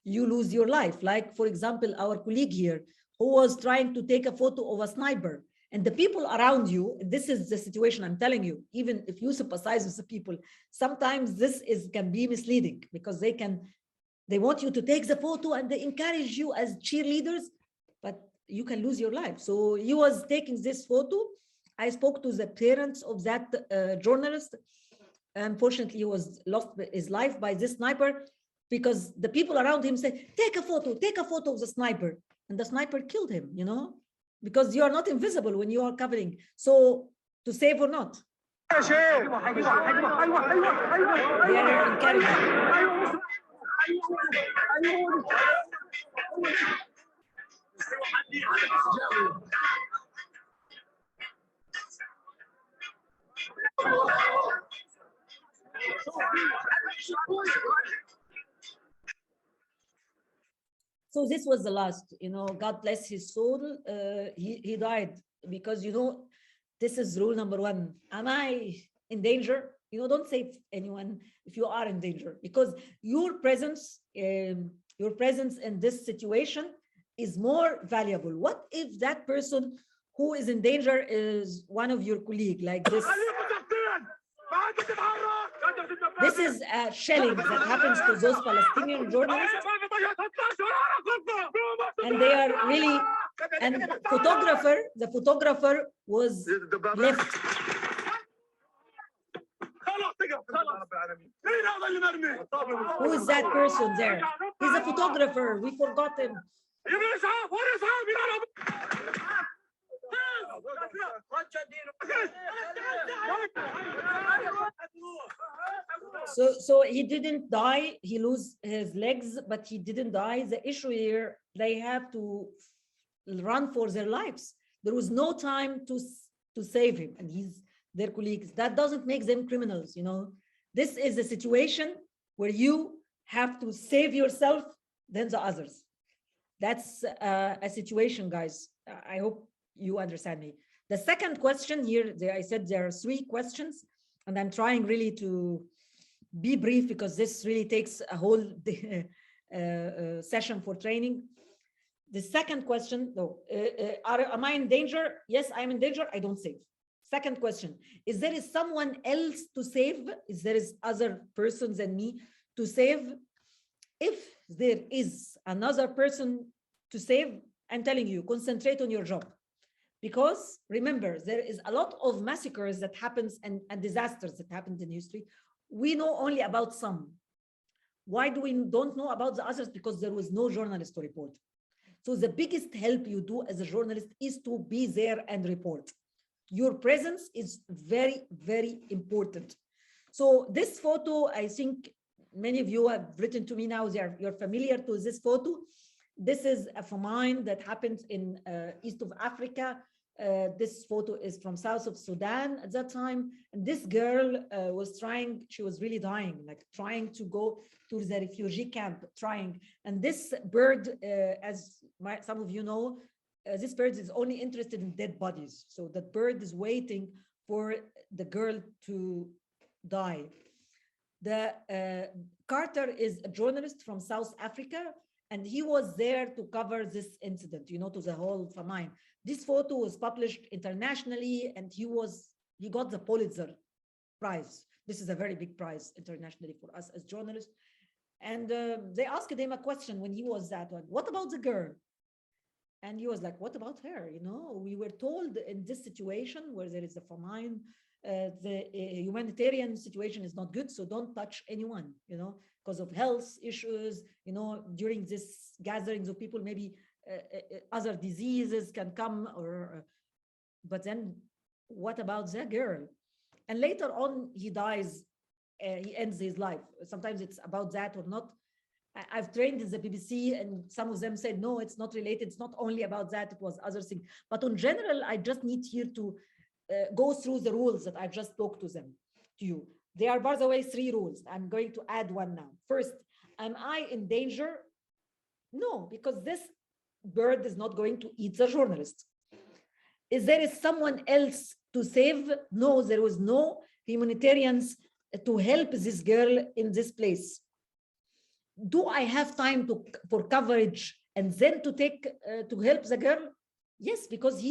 you lose your life. Like, for example, our colleague here who was trying to take a photo of a sniper, and the people around you, this is the situation I'm telling you, even if you sympathize with the people, sometimes this can be misleading, because they want you to take the photo and they encourage you as cheerleaders, but you can lose your life. So he was taking this photo. I spoke to the parents of that journalist. Unfortunately, he was lost his life by this sniper, because the people around him said, take a photo of the sniper. And the sniper killed him, you know, because you are not invisible when you are covering. So to save or not. They are encouraging. So this was the last, you know, God bless his soul. He died because, you know, this is rule number 1. Am I in danger? You know, don't save anyone if you are in danger, because your presence in this situation is more valuable. What if that person who is in danger is one of your colleagues, like this? This is a shelling that happens to those Palestinian journalists, and they are really, and the photographer was left. Who is that person there? He's a photographer. We forgot him. So he didn't die. He lost his legs, but he didn't die. The issue here, they have to run for their lives. There was no time to save him and their colleagues. That doesn't make them criminals, you know. This is a situation where you have to save yourself than the others. That's a situation, guys. I hope you understand me. The second question here, I said there are 3 questions, and I'm trying really to be brief because this really takes a whole session for training. The second question, though, am I in danger? Yes, I'm in danger. I don't save. Second question, is there someone else to save? Is there other persons than me to save? If there is another person to save, I'm telling you, concentrate on your job. Because remember, there is a lot of massacres that happens and disasters that happened in history. We know only about some. Why do we don't know about the others? Because there was no journalist to report. So the biggest help you do as a journalist is to be there and report. Your presence is very, very important. So this photo, I think many of you have written to me now, you're familiar to this photo. This is a famine that happened in east of Africa. This photo is from south of Sudan at that time. And this girl she was really dying, like trying to go to the refugee camp, trying. And this bird, as some of you know, this bird is only interested in dead bodies. So that bird is waiting for the girl to die. Carter is a journalist from South Africa, and he was there to cover this incident, you know, to the whole famine. This photo was published internationally, and he got the Pulitzer Prize. This is a very big prize internationally for us as journalists. And they asked him a question when he was that one, what about the girl? And he was like, what about her? You know, we were told in this situation where there is a famine, the humanitarian situation is not good, so don't touch anyone, you know, because of health issues, you know, during this gatherings of people, maybe other diseases can come, but then what about the girl? And later on, he dies, he ends his life. Sometimes it's about that or not. I've trained in the BBC, and some of them said, no, it's not related. It's not only about that, it was other things. But in general, I just need here to go through the rules that I've just talked to you. There are, by the way, 3 rules. I'm going to add one now. First, am I in danger? No, because this bird is not going to eat the journalist. Is there someone else to save? No, there was no humanitarians to help this girl in this place. Do I have time for coverage and then to help the girl? Yes, because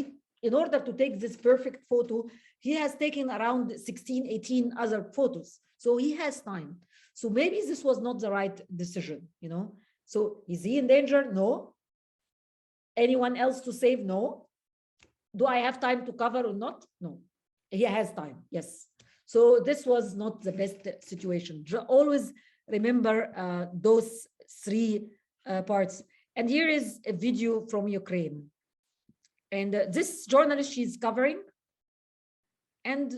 in order to take this perfect photo, he has taken around 16, 18 other photos. So he has time. So maybe this was not the right decision, you know? So is he in danger? No. Anyone else to save? No. Do I have time to cover or not? No. He has time, yes. So this was not the best situation. Always remember those 3 parts. And here is a video from Ukraine. And this journalist she's covering, and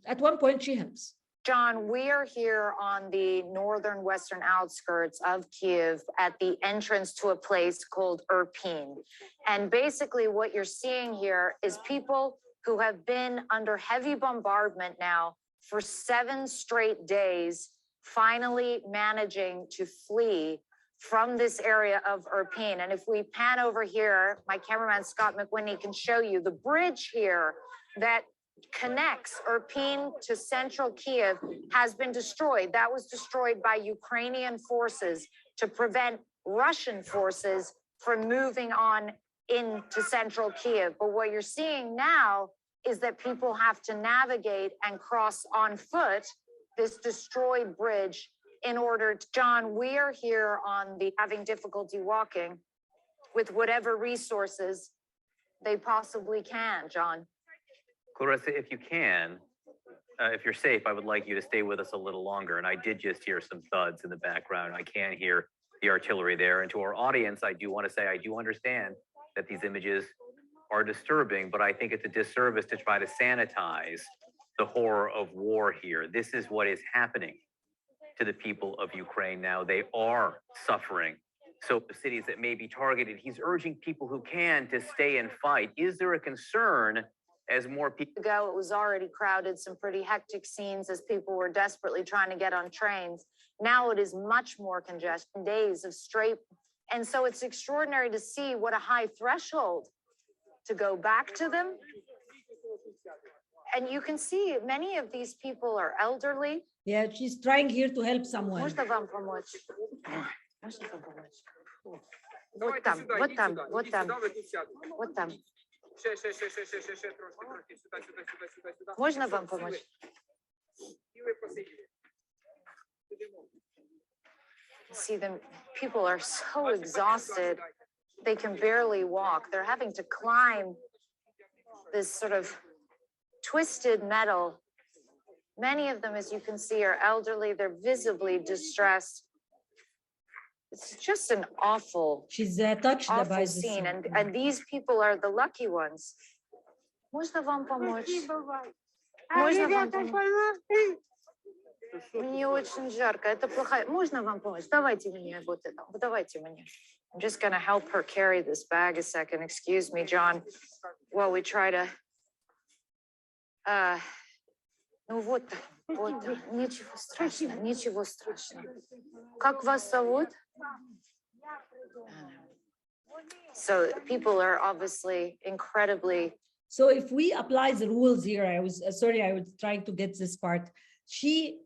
at one point she helps. John, we are here on the northern western outskirts of Kyiv at the entrance to a place called Irpin. And basically what you're seeing here is people who have been under heavy bombardment now for 7 straight days, finally managing to flee from this area of Irpin. And if we pan over here, my cameraman Scott McWhinney can show you the bridge here that connects Irpin to central Kyiv has been destroyed. That was destroyed by Ukrainian forces to prevent Russian forces from moving on into central Kyiv. But what you're seeing now is that people have to navigate and cross on foot this destroyed bridge in order to, John, we are here on the having difficulty walking with whatever resources they possibly can, John. Clarissa, if you can, if you're safe, I would like you to stay with us a little longer. And I did just hear some thuds in the background. I can hear the artillery there. And to our audience, I do want to say, I do understand that these images are disturbing, but I think it's a disservice to try to sanitize the horror of war here. This is what is happening to the people of Ukraine now. They are suffering So the cities that may be targeted, he's urging people who can to stay and fight. Is there a concern as more people Ago, it was already crowded, some pretty hectic scenes as people were desperately trying to get on trains. Now it is much more congestion, days of straight. And so it's extraordinary to see what a high threshold to go back to them. And you can see many of these people are elderly. Yeah, she's trying here to help someone. Можно вам помочь? Можно вам помочь? Вот там, вот там, вот там, вот там. Можно вам помочь? See them, people are so exhausted, they can barely walk. They're having to climb this sort of twisted metal. Many of them, as you can see, are elderly. They're visibly distressed. It's just an awful, She's touched by awful this. scene. And these people are the lucky ones. Можно вам помочь? Можно вам помочь? Мне очень жарко. Это плохая. Можно вам помочь? Давайте мне вот это. Давайте мне. I'm just going to help her carry this bag a second. Excuse me, John. While we try to. Ну вот, вот. Ничего страшного, ничего страшного. Как вас зовут? So people are obviously incredibly. So if we apply the rules here, I was sorry, I was trying to get this part. She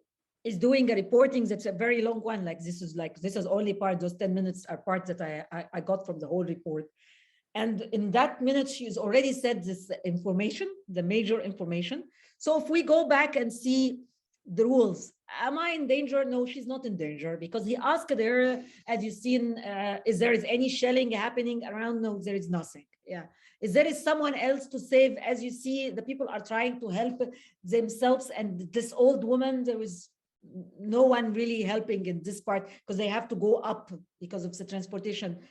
is doing a reporting that's a very long one. Like this is only part, those 10 minutes are part that I got from the whole report. And in that minute, she's already said this information, the major information. So if we go back and see the rules, am I in danger? No, she's not in danger, because he asked her, as you've seen, is there any shelling happening around? No, there is nothing. Yeah. Is there someone else to save? As you see, the people are trying to help themselves. And this old woman, there was no one really helping in this part, because they have to go up because of the transportation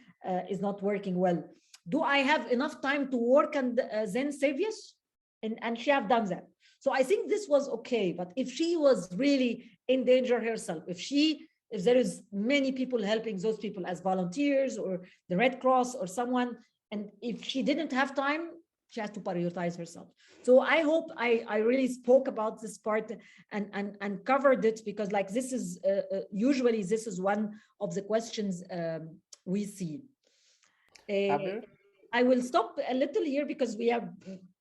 is not working well. Do I have enough time to work and then save us? And she have done that. So I think this was okay. But if she was really in danger herself, if there is many people helping those people as volunteers or the Red Cross or someone, and if she didn't have time, she has to prioritize herself. So I hope I really spoke about this part and covered it, because like this is usually this is one of the questions we see. I will stop a little here because we are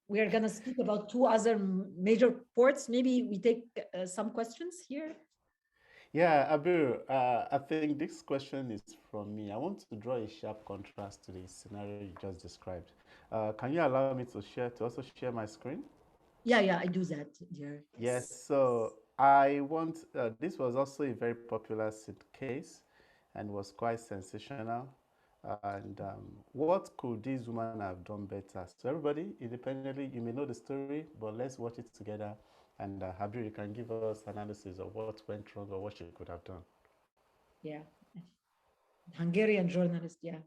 going to speak about two other major ports. Maybe we take some questions here. Yeah, Abu, I think this question is from me. I want to draw a sharp contrast to the scenario you just described. Can you allow me to also share my screen? Yeah, I do that, dear. Yes, so I want, this was also a very popular case and was quite sensational. And what could this woman have done better? So everybody, independently, you may know the story, but let's watch it together. And Habir, you can give us analysis of what went wrong or what she could have done. Yeah, Hungarian journalist, yeah.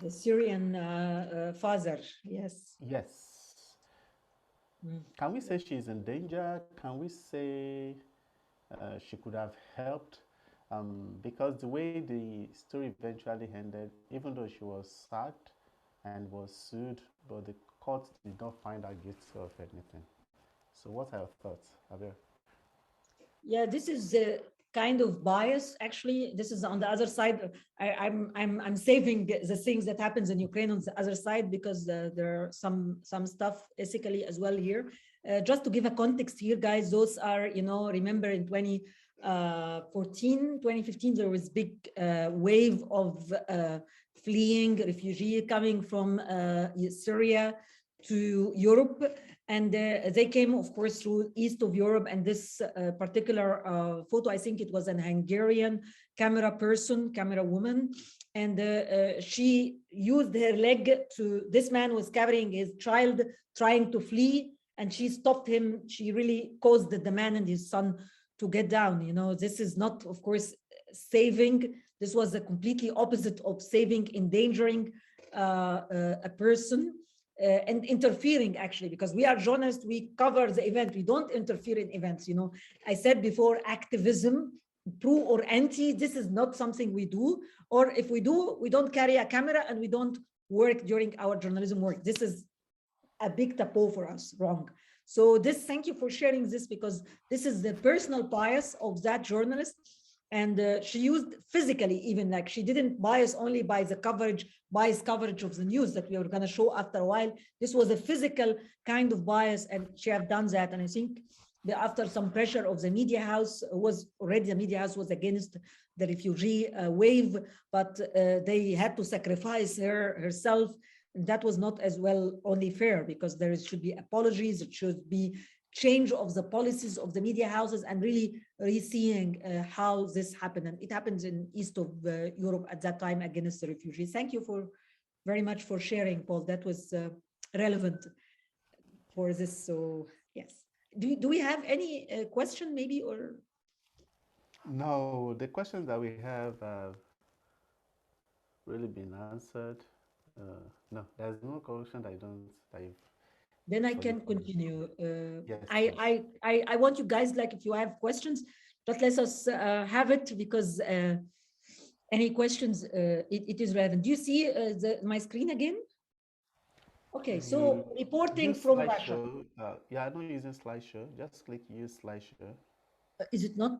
The Syrian father, yes. Yes. Can we say she's in danger? Can we say she could have helped? Because the way the story eventually ended, even though she was sacked and was sued, but the court did not find her guilty of anything. So what are your thoughts, Abir? Yeah, this is kind of bias. Actually, this is on the other side. I'm saving the things that happens in Ukraine on the other side, because there are some stuff ethically as well here. Just to give a context here, guys, those are, remember in 2015, there was big wave of fleeing refugee coming from Syria to Europe. And they came, of course, through east of Europe. And this particular photo, I think it was an Hungarian camera woman. And she used her leg this man was carrying his child, trying to flee. And she stopped him. She really caused the man and his son to get down. You know, this is not, of course, saving. This was the completely opposite of saving, endangering a person and interfering, actually, because we are journalists, we cover the event, we don't interfere in events. You know, I said before, activism, pro or anti, this is not something we do, or if we do, we don't carry a camera and we don't work during our journalism work. This is a big taboo for us, wrong. So this, thank you for sharing this, because this is the personal bias of that journalist. And she used physically, even, like, she didn't bias only by the bias coverage of the news that we were going to show after a while. This was a physical kind of bias, and she have done that. And I think that after some pressure of the media house, the media house was against the refugee wave, but they had to sacrifice herself. And that was not as well only fair, because there should be apologies, it should be change of the policies of the media houses, and really re-seeing how this happened. And it happens in east of Europe at that time against the refugees. Thank you very much for sharing, Paul. That was relevant for this. So yes, do we have any question maybe, or? No, the questions that we have really been answered. No, there's no question that Then I can continue. Yes, I want you guys, like, if you have questions, just let us have it, because any questions, it is relevant. Do you see my screen again? Okay, so reporting from Russia. Yeah, I'm not using slideshow. Just click use slideshow. Is it not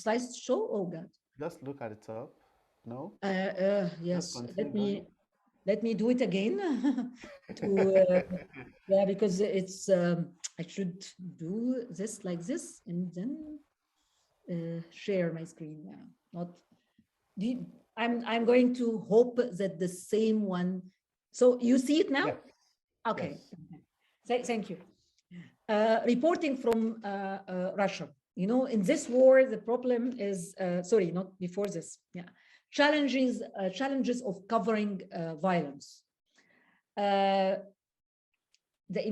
slideshow? Oh God. Just look at the top. No? Yes, let me do it again. Yeah, because it's I should do this like this, and then share my screen. Yeah, not. I'm going to hope that the same one. So you see it now? Yes. Okay. Yes. Thank you. Reporting from Russia. You know, in this war, the problem is sorry, not before this. Yeah. Challenges of covering violence. The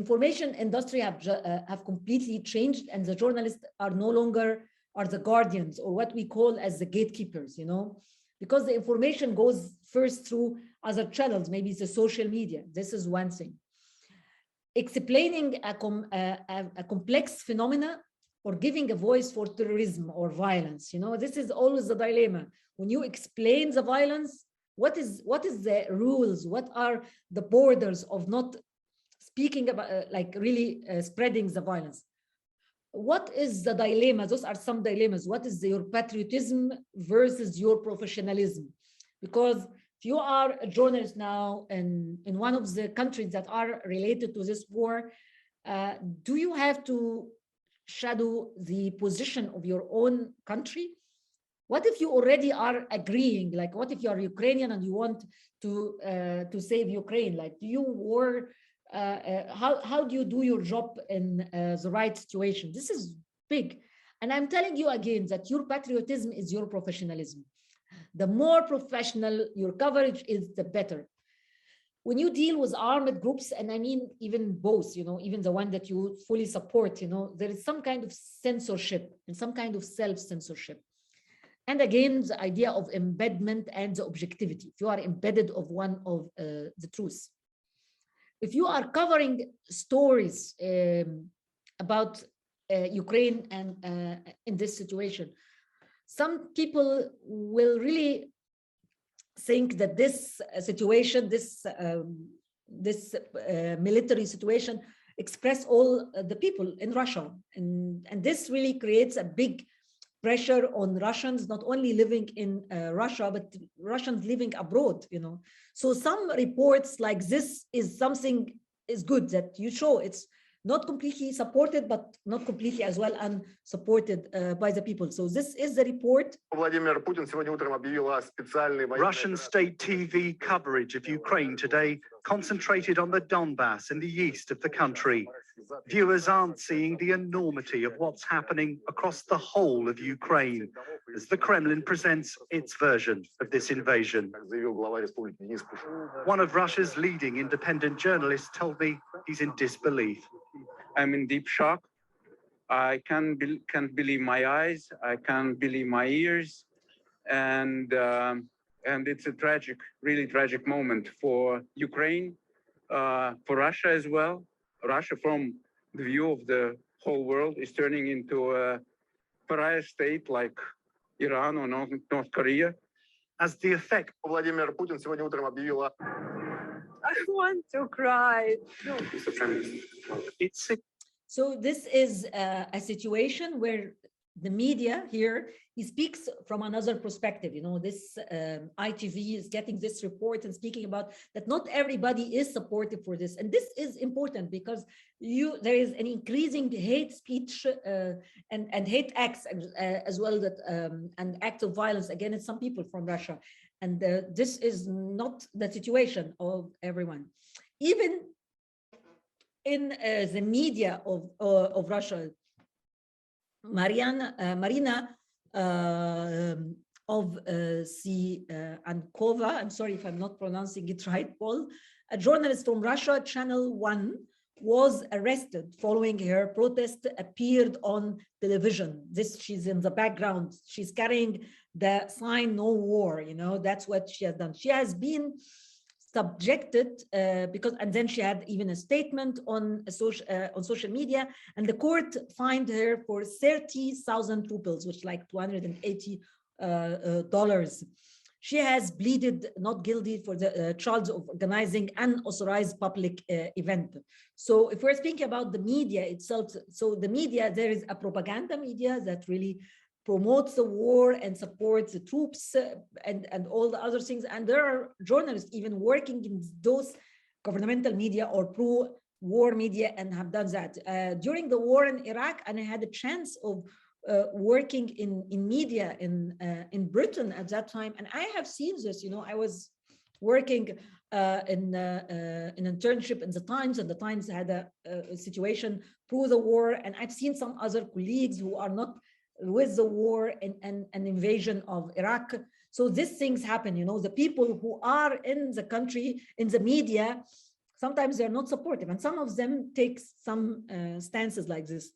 information industry have completely changed, and the journalists are no longer the guardians, or what we call as the gatekeepers, you know, because the information goes first through other channels, maybe it's the social media. This is one thing. Explaining a complex phenomena, or giving a voice for terrorism or violence, you know, this is always the dilemma. When you explain the violence, what is the rules? What are the borders of not speaking about, like, really spreading the violence? What is the dilemma? Those are some dilemmas. What is your patriotism versus your professionalism? Because if you are a journalist now in one of the countries that are related to this war, do you have to shadow the position of your own country? What if you already are agreeing? Like, what if you are Ukrainian and you want to save Ukraine? Like, do you war? How do you do your job in the right situation? This is big. And I'm telling you again that your patriotism is your professionalism. The more professional your coverage is, the better. When you deal with armed groups, and I mean even both, you know, even the one that you fully support, you know, there is some kind of censorship and some kind of self-censorship. And again, the idea of embedment and the objectivity. If you are embedded of one of the truth. If you are covering stories about Ukraine and in this situation, some people will really think that this situation, this military situation, express all the people in Russia, and this really creates a big pressure on Russians, not only living in Russia, but Russians living abroad, you know. So some reports like this is good that you show it's not completely supported, but not completely as well unsupported by the people. So this is the report. Russian state TV coverage of Ukraine today concentrated on the Donbass in the east of the country. Viewers aren't seeing the enormity of what's happening across the whole of Ukraine as the Kremlin presents its version of this invasion. One of Russia's leading independent journalists told me he's in disbelief. I'm in deep shock. I can't believe my eyes. I can't believe my ears, and it's a tragic, really tragic moment for Ukraine, for Russia as well. Russia, from the view of the whole world, is turning into a pariah state like Iran or North Korea. As the effect, Владимир Путин сегодня утром объявил. I want to cry. it's So this is a situation where the media here, he speaks from another perspective. You know, this ITV is getting this report and speaking about that not everybody is supportive for this. And this is important because there is an increasing hate speech and hate acts as well, that and acts of violence against some people from Russia. And this is not the situation of everyone. Even in the media of Russia, Marina of Ankova, I'm sorry if I'm not pronouncing it right, Paul, a journalist from Russia, Channel 1, was arrested following her protest appeared on television. She's in the background. She's carrying the sign "No War." You know, that's what she has done. She has been subjected and then she had even a statement on social media, and the court fined her for 30,000 rubles, which is like $280. She has pleaded not guilty for the charge of organizing an unauthorized public event. So if we're speaking about the media itself, so the media, there is a propaganda media that really promotes the war and supports the troops and all the other things. And there are journalists even working in those governmental media or pro-war media and have done that. During the war in Iraq, and I had a chance of working in media in Britain at that time, and I have seen this. You know, I was working in an internship in the Times, and the Times had a situation through the war, and I've seen some other colleagues who are not with the war and an invasion of Iraq. So these things happen, you know, the people who are in the country, in the media, sometimes they're not supportive, and some of them take some stances like this.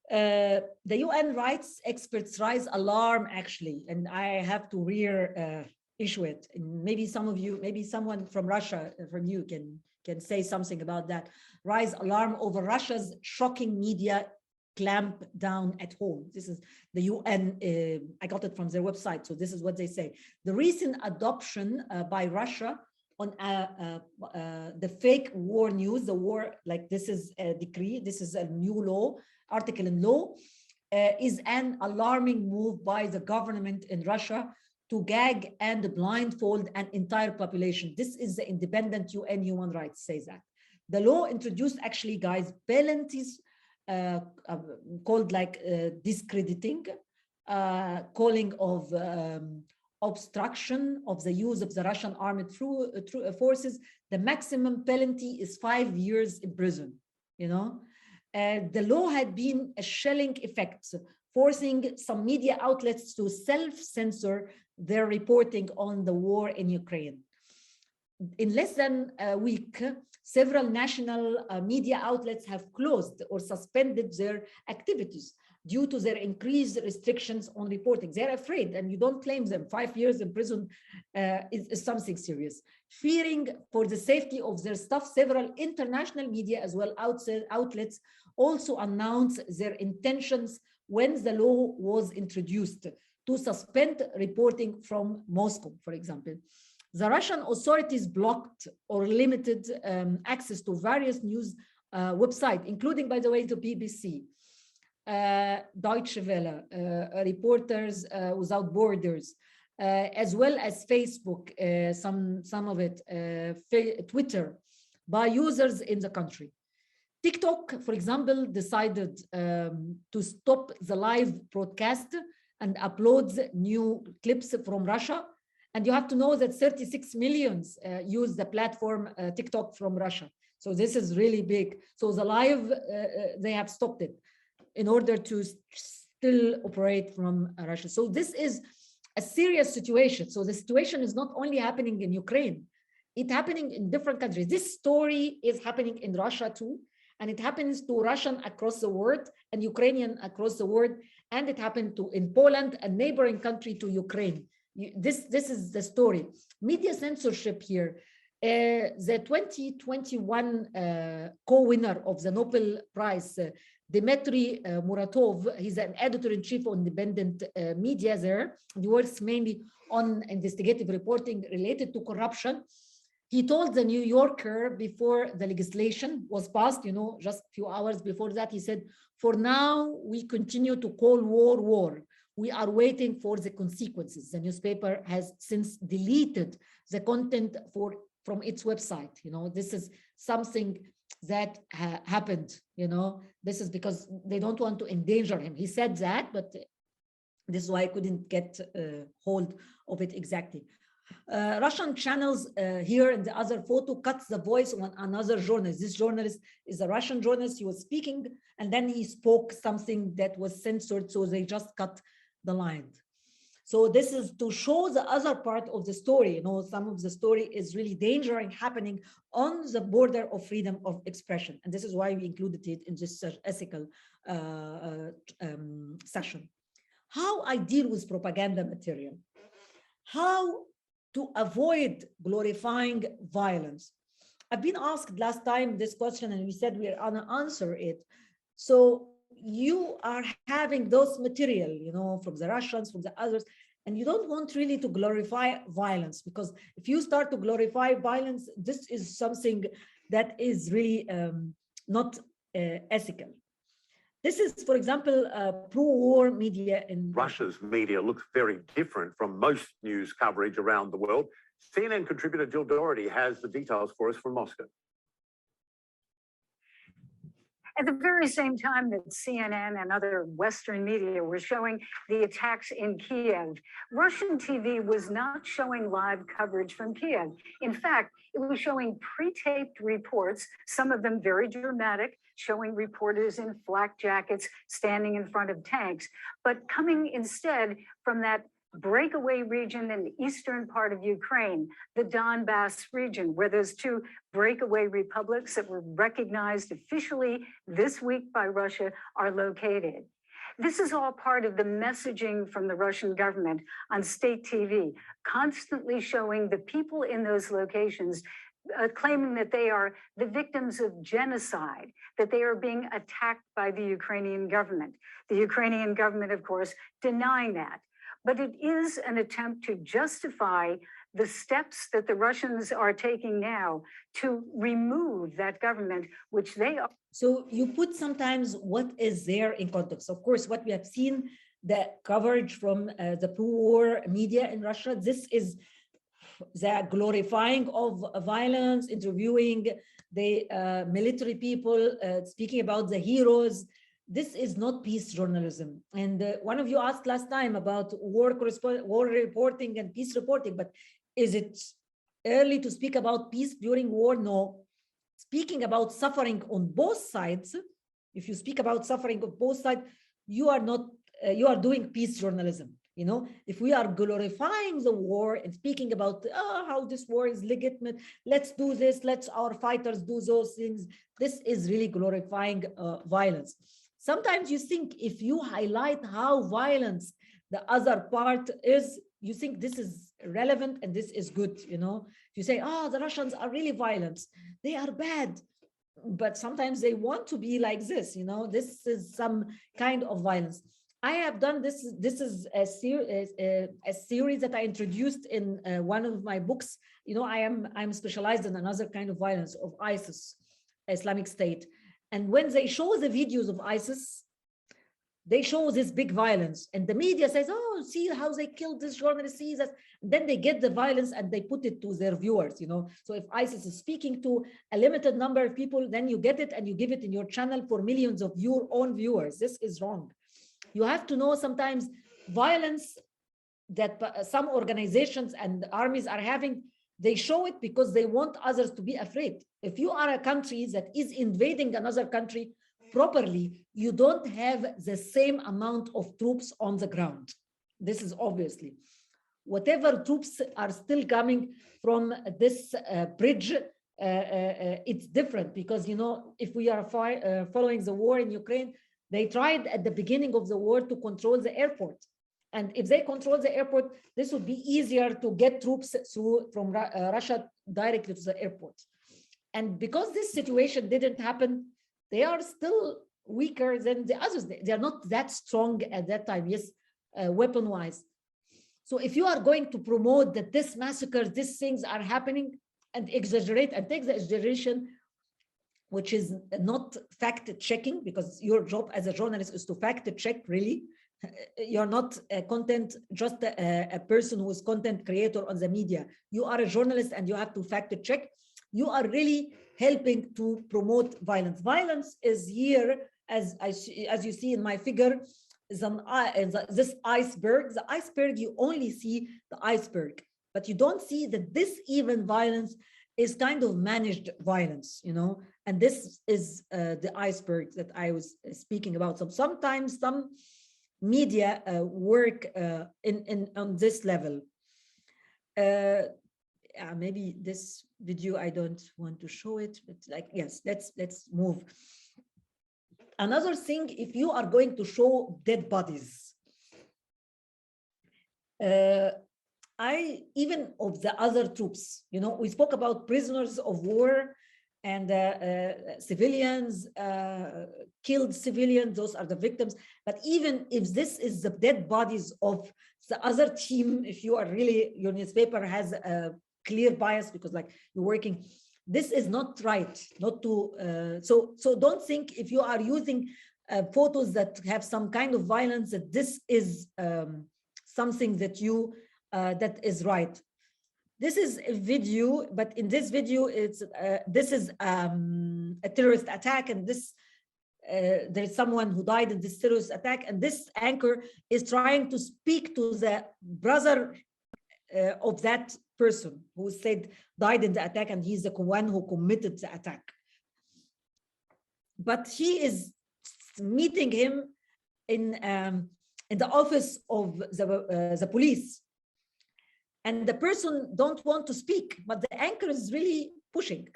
The UN rights experts raise alarm, actually, and I have to issue it. And maybe some of you, maybe someone from Russia, from you can say something about that. Rise alarm over Russia's shocking media clamp down at home. This is the UN, I got it from their website, so this is what they say. The recent adoption by Russia on the fake war news, the war, like this is a decree, this is a new law, article in law, is an alarming move by the government in Russia to gag and blindfold an entire population. This is the independent UN human rights says that. The law introduced actually, guys, penalties called like discrediting, calling of obstruction of the use of the Russian armed forces. The maximum penalty is 5 years in prison, you know. The law had been a shelling effect, forcing some media outlets to self-censor their reporting on the war in Ukraine. In less than a week, several national media outlets have closed or suspended their activities due to their increased restrictions on reporting. They're afraid, and you don't claim them. 5 years in prison is something serious. Fearing for the safety of their staff, several international media as well outlets also announced their intentions when the law was introduced to suspend reporting from Moscow, for example. The Russian authorities blocked or limited access to various news websites, including, by the way, the BBC, Deutsche Welle, Reporters Without Borders, as well as Facebook, some of it, Twitter, by users in the country. TikTok, for example, decided to stop the live broadcast and uploads new clips from Russia. And you have to know that 36 million use the platform TikTok from Russia. So this is really big. So the live, they have stopped it in order to still operate from Russia. So this is a serious situation. So the situation is not only happening in Ukraine, it's happening in different countries. This story is happening in Russia too. and it happens to Russian across the world and Ukrainian across the world, and it happened to in Poland, a neighboring country to Ukraine. This is the story. Media censorship here. The 2021 co-winner of the Nobel Prize, Dmitry Muratov, he's an editor-in-chief of independent media there. He works mainly on investigative reporting related to corruption. He told the New Yorker before the legislation was passed, you know, just a few hours before that, he said, for now, we continue to call war. We are waiting for the consequences. The newspaper has since deleted the content from its website. You know, this is something that happened, you know, this is because they don't want to endanger him. He said that, but this is why I couldn't get hold of it exactly. Russian channels here in the other photo cuts the voice on another journalist. This journalist is a Russian journalist. He was speaking and then he spoke something that was censored, so they just cut the line. So this is to show the other part of the story. You know, some of the story is really dangerous happening on the border of freedom of expression. And this is why we included it in this ethical session. How I deal with propaganda material. How to avoid glorifying violence. I've been asked last time this question and we said we're gonna answer it. So you are having those material, you know, from the Russians, from the others, and you don't want really to glorify violence, because if you start to glorify violence, this is something that is really not ethical. This is, for example, pro-war media in Russia's media looks very different from most news coverage around the world. CNN contributor Jill Doherty has the details for us from Moscow. At the very same time that CNN and other Western media were showing the attacks in Kiev, Russian TV was not showing live coverage from Kiev. In fact, it was showing pre-taped reports, some of them very dramatic, showing reporters in flak jackets standing in front of tanks, but coming instead from that breakaway region in the eastern part of Ukraine, the Donbass region, where those two breakaway republics that were recognized officially this week by Russia are located. This is all part of the messaging from the Russian government on state TV, constantly showing the people in those locations claiming that they are the victims of genocide, that they are being attacked by the Ukrainian government. The Ukrainian government, of course, denying that. But it is an attempt to justify the steps that the Russians are taking now to remove that government, which they are. So you put sometimes what is there in context. Of course, what we have seen, the coverage from the pro-war media in Russia, this is the glorifying of violence, interviewing the military people, speaking about the heroes. This is not peace journalism. And one of you asked last time about war reporting and peace reporting, but is it early to speak about peace during war? No. Speaking about suffering on both sides, if you speak about suffering on both sides, you are not, you are doing peace journalism. You know, if we are glorifying the war and speaking about how this war is legitimate, let's do this, let's our fighters do those things, this is really glorifying violence. Sometimes you think if you highlight how violence the other part is, you think this is relevant and this is good, you know. If you say, oh, the Russians are really violent, they are bad, but sometimes they want to be like this, you know, this is some kind of violence. I have done this. This is a series that I introduced in one of my books. You know, I'm specialized in another kind of violence of ISIS, Islamic State. And when they show the videos of ISIS, they show this big violence. And the media says, oh, see how they killed this journalist, see that. And then they get the violence and they put it to their viewers, you know. So if ISIS is speaking to a limited number of people, then you get it and you give it in your channel for millions of your own viewers. This is wrong. You have to know sometimes violence that some organizations and armies are having, they show it because they want others to be afraid. If you are a country that is invading another country properly, you don't have the same amount of troops on the ground. This is obviously. Whatever troops are still coming from this bridge it's different because, you know, if we are following the war in Ukraine, they tried at the beginning of the war to control the airport. And if they control the airport, this would be easier to get troops through from Russia directly to the airport. And because this situation didn't happen, they are still weaker than the others. They are not that strong at that time, yes, weapon-wise. So if you are going to promote that this massacre, these things are happening and exaggerate and take the exaggeration, which is not fact-checking, because your job as a journalist is to fact-check, really. You're not a content, just a person who is content creator on the media. You are a journalist and you have to fact-check. You are really helping to promote violence. Violence is here, as you see in my figure, is this iceberg. The iceberg, you only see the iceberg, but you don't see that this even violence is kind of managed violence, you know, and this is the iceberg that I was speaking about. So sometimes some media work on this level. Maybe this video, I don't want to show it, but like, yes, let's move. Another thing, if you are going to show dead bodies, even of the other troops, you know, we spoke about prisoners of war and civilians, killed civilians, those are the victims. But even if this is the dead bodies of the other team, if you are really, your newspaper has a clear bias because like you're working, this is not right, not to, so don't think if you are using photos that have some kind of violence, that this is something that you, that is right. This is a video, but in this video, it's this is a terrorist attack, and this there is someone who died in this terrorist attack, and this anchor is trying to speak to the brother of that person who said died in the attack, and he's the one who committed the attack. But he is meeting him in the office of the police. And the person don't want to speak, but the anchor is really pushing.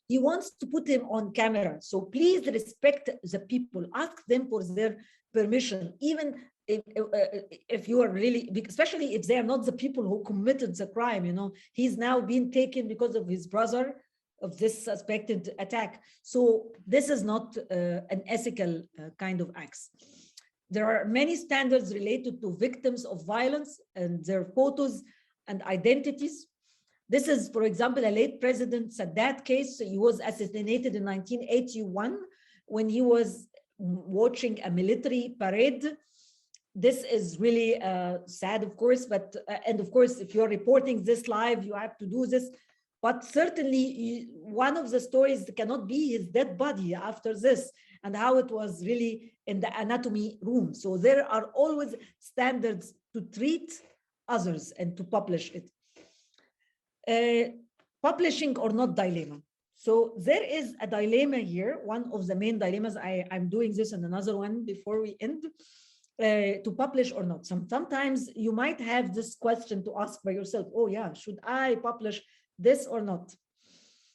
He wants to put him on camera. So please respect the people. Ask them for their permission, even if you are really, especially if they are not the people who committed the crime. You know, he's now being taken because of his brother, of this suspected attack. So this is not an ethical kind of acts. There are many standards related to victims of violence and their photos and identities. This is, for example, a late President Sadat case. He was assassinated in 1981 when he was watching a military parade. This is really sad, of course, but, and of course, if you're reporting this live, you have to do this. But certainly one of the stories cannot be his dead body after this, and how it was really in the anatomy room. So there are always standards to treat others and to publish it. Publishing or not dilemma. So there is a dilemma here. One of the main dilemmas, I'm doing this and another one before we end, to publish or not. Sometimes you might have this question to ask by yourself, oh yeah, should I publish this or not?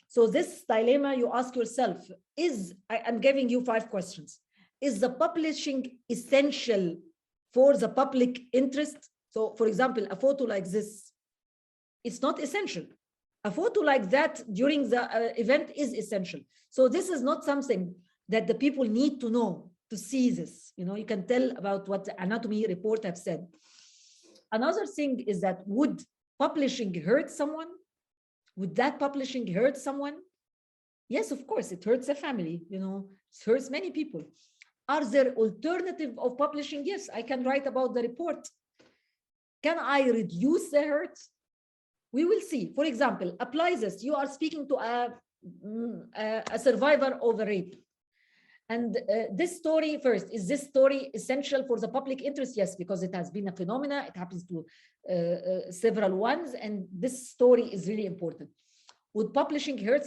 So this dilemma you ask yourself is, I'm giving you 5 questions. Is the publishing essential for the public interest? So for example, a photo like this, it's not essential. A photo like that during the event is essential. So this is not something that the people need to know to see this. You know, you can tell about what the anatomy report have said. Another thing is that would publishing hurt someone? Would that publishing hurt someone? Yes, of course, it hurts a family, you know, it hurts many people. Are there alternatives of publishing? Yes, I can write about the report. Can I reduce the hurt? We will see. For example, apply this. You are speaking to a survivor of a rape. And this story first, is this story essential for the public interest? Yes, because it has been a phenomena. It happens to several ones. And this story is really important. Would publishing hurt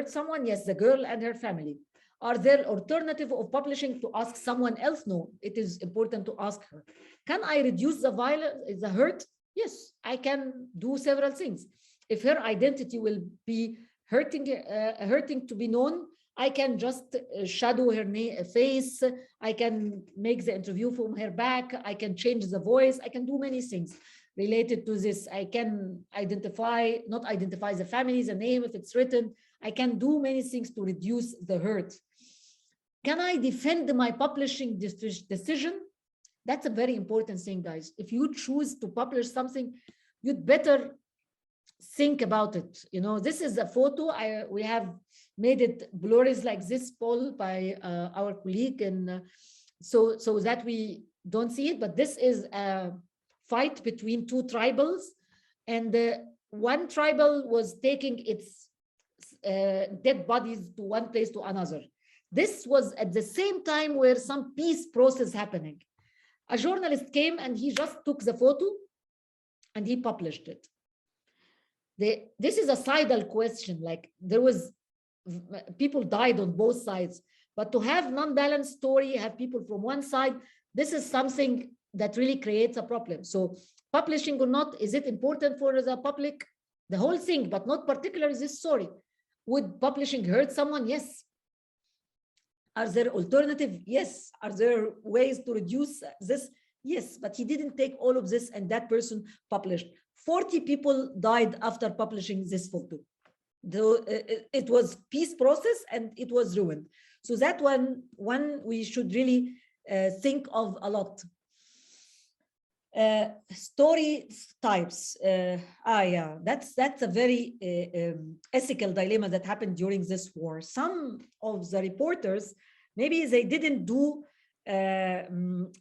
someone? Yes, the girl and her family. Are there alternative of publishing to ask someone else? No, it is important to ask her. Can I reduce the violence, the hurt? Yes, I can do several things. If her identity will be hurting to be known, I can just shadow her face. I can make the interview from her back. I can change the voice. I can do many things related to this. I can not identify the family, the name if it's written. I can do many things to reduce the hurt. Can I defend my publishing decision? That's a very important thing, guys. If you choose to publish something, you'd better think about it. You know, this is a photo. We have made it blurry like this, Paul, by our colleague, and so that we don't see it. But this is a fight between two tribals, and one tribal was taking its dead bodies to one place to another. This was at the same time where some peace process happening. A journalist came and he just took the photo and he published it. This is a sidal question, like there was people died on both sides, but to have non-balanced story, have people from one side, this is something that really creates a problem. So publishing or not, is it important for the public? The whole thing, but not particularly this story. Would publishing hurt someone? Yes. Are there alternatives? Yes. Are there ways to reduce this? Yes, but he didn't take all of this and that person published. 40 people died after publishing this photo. It was peace process and it was ruined. So that one we should really think of a lot. Story types. Yeah, that's a very ethical dilemma that happened during this war. Some of the reporters, maybe they didn't do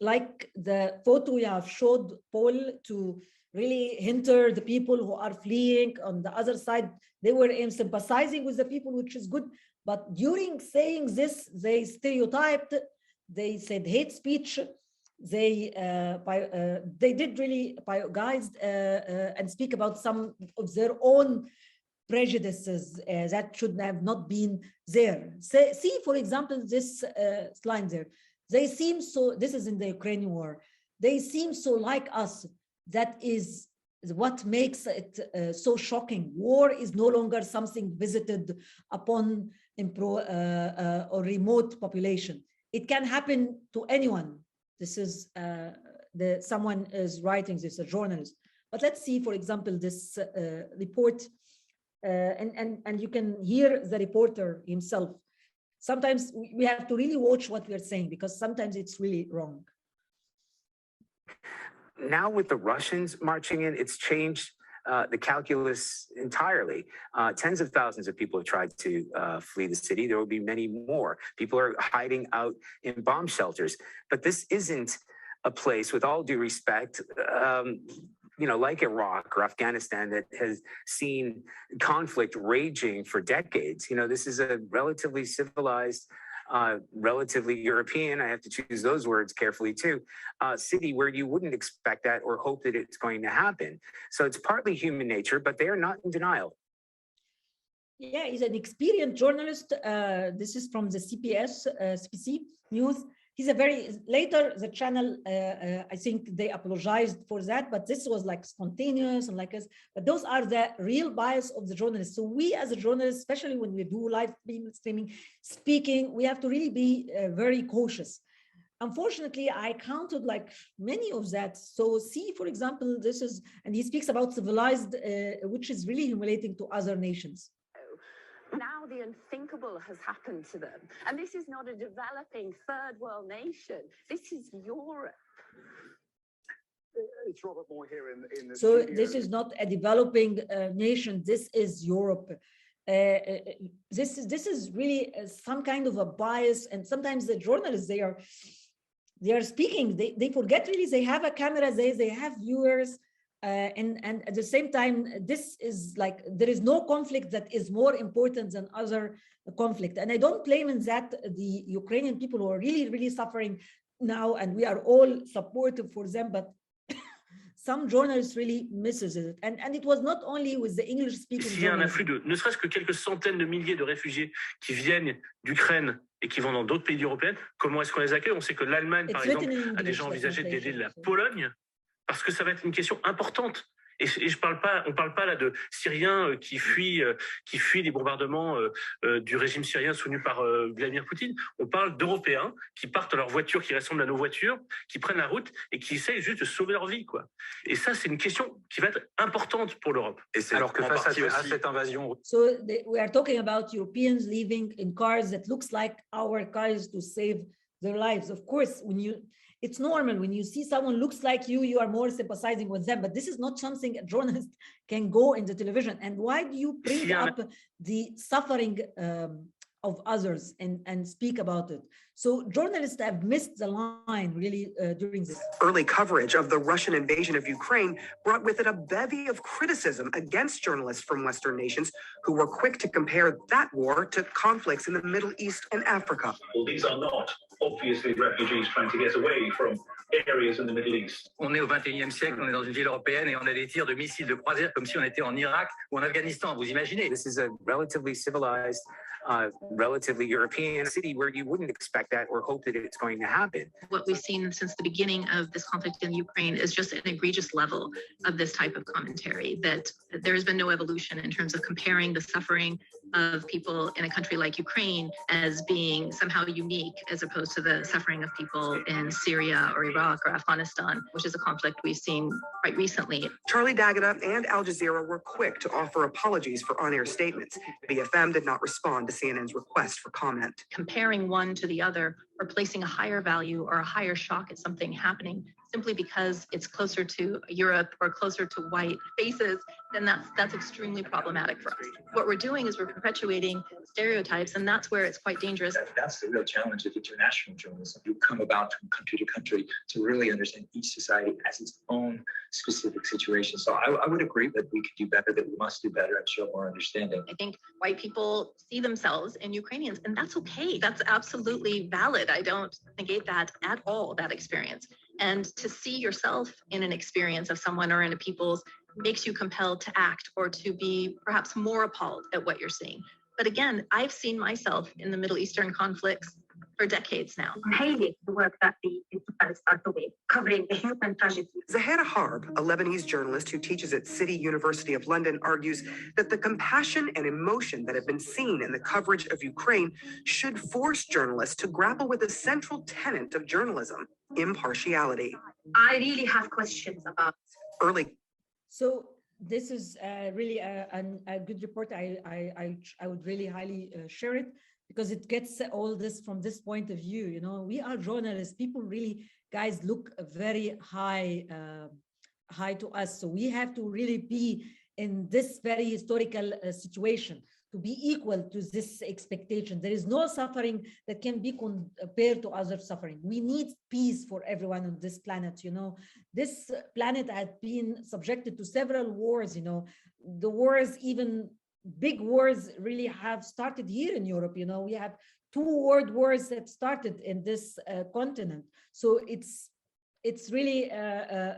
like the photo you have showed, Paul, to really hinder the people who are fleeing. On the other side, they were sympathizing with the people, which is good. But during saying this, they stereotyped, they said hate speech. They did really guys and speak about some of their own prejudices that should have not been there. See, for example, this line there. They seem so, this is in the Ukrainian war, they seem so like us. That is what makes it so shocking. War is no longer something visited upon or remote population. It can happen to anyone. This is someone is writing this, a journalist. But let's see, for example, this report, and you can hear the reporter himself. Sometimes we have to really watch what we're saying because sometimes it's really wrong. Now with the Russians marching in, it's changed the calculus entirely. Tens of thousands of people have tried to flee the city. There will be many more. People are hiding out in bomb shelters. But this isn't a place, with all due respect, like Iraq or Afghanistan, that has seen conflict raging for decades. This is a relatively civilized, relatively European, I have to choose those words carefully too, city where you wouldn't expect that or hope that it's going to happen. So it's partly human nature, but they are not in denial. Yeah, he's an experienced journalist. This is from the CPC News. He's a later the channel, I think they apologized for that, but this was like spontaneous and like us. But those are the real bias of the journalists. So we as a journalist, especially when we do live streaming, speaking, we have to really be very cautious. Unfortunately, I counted like many of that. So see, for example, this is, and he speaks about civilized, which is really humiliating to other nations. Now the unthinkable has happened to them. And this is not a developing third world nation. This is Europe. It's Robert Moore here in the So studio. this is not a developing nation. This is Europe. This is really some kind of a bias. And sometimes the journalists, they are speaking. They forget really they have a camera. They have viewers. And at the same time, this is like, there is no conflict that is more important than other conflict. And I don't blame in that the Ukrainian people who are really, really suffering now, and we are all supportive for them, but some journalists really misses it. And it was not only with the English-speaking S'il y a un afflux de ne serait-ce que quelques centaines de milliers de réfugiés qui viennent d'Ukraine et qui vont dans d'autres pays européens, comment est-ce qu'on les accueille? On sait que l'Allemagne, par exemple, a déjà envisagé d'aider la Pologne, parce que ça va être une question importante. Et on parle pas là de Syriens qui fuient les bombardements du régime syrien soutenu par Vladimir Poutine. On parle d'Européens qui partent à leur voiture, qui ressemblent à nos voitures, qui prennent la route et qui essayent juste de sauver leur vie, quoi. Et ça, c'est une question qui va être importante pour l'Europe. Alors que face à cette invasion. So we are talking about Europeans living in cars that looks like our cars to save their lives. Of course, it's normal when you see someone looks like you are more sympathizing with them, but this is not something a journalist can go in the television. And why do you bring up the suffering of others and speak about it? So journalists have missed the line really during this. Early coverage of the Russian invasion of Ukraine brought with it a bevy of criticism against journalists from Western nations who were quick to compare that war to conflicts in the Middle East and Africa. Well, these are not obviously refugees trying to get away from areas in the Middle East. On est au 21e siècle, on est dans une ville européenne et on a des tirs de missiles de croisière comme si on était en Irak ou en Afghanistan. Vous imaginez? This is a relatively civilized, relatively European city where you wouldn't expect that or hope that it's going to happen. What we've seen since the beginning of this conflict in Ukraine is just an egregious level of this type of commentary, that there has been no evolution in terms of comparing the suffering of people in a country like Ukraine as being somehow unique as opposed to the suffering of people in Syria or Iraq or Afghanistan, which is a conflict we've seen quite recently. Charlie D'Agata and Al Jazeera were quick to offer apologies for on-air statements. BFM did not respond to CNN's request for comment. Comparing one to the other or placing a higher value or a higher shock at something happening simply because it's closer to Europe or closer to white faces, then that's extremely problematic for us. What we're doing is we're perpetuating stereotypes, and that's where it's quite dangerous. That's the real challenge of international journalism. You come about from country to country to really understand each society as its own specific situation. So I would agree that we could do better, that we must do better and show more understanding. I think white people see themselves in Ukrainians, and that's okay. That's absolutely valid. I don't negate that at all, that experience. And to see yourself in an experience of someone or in a people's makes you compelled to act or to be perhaps more appalled at what you're seeing. But again, I've seen myself in the Middle Eastern conflicts for decades now. The work that the journalists are doing, covering the human tragedy. Zahara Harb, a Lebanese journalist who teaches at City University of London, argues that the compassion and emotion that have been seen in the coverage of Ukraine should force journalists to grapple with a central tenet of journalism: impartiality. I really have questions about early. So this is really a good report. I would really highly share it, because it gets all this from this point of view. You know, we are journalists. People really, guys, look very high to us. So we have to really be in this very historical situation to be equal to this expectation. There is no suffering that can be compared to other suffering. We need peace for everyone on this planet. You know, this planet had been subjected to several wars. You know, the wars, even big wars, really have started here in Europe. You know, we have 2 world wars that started in this continent. So it's really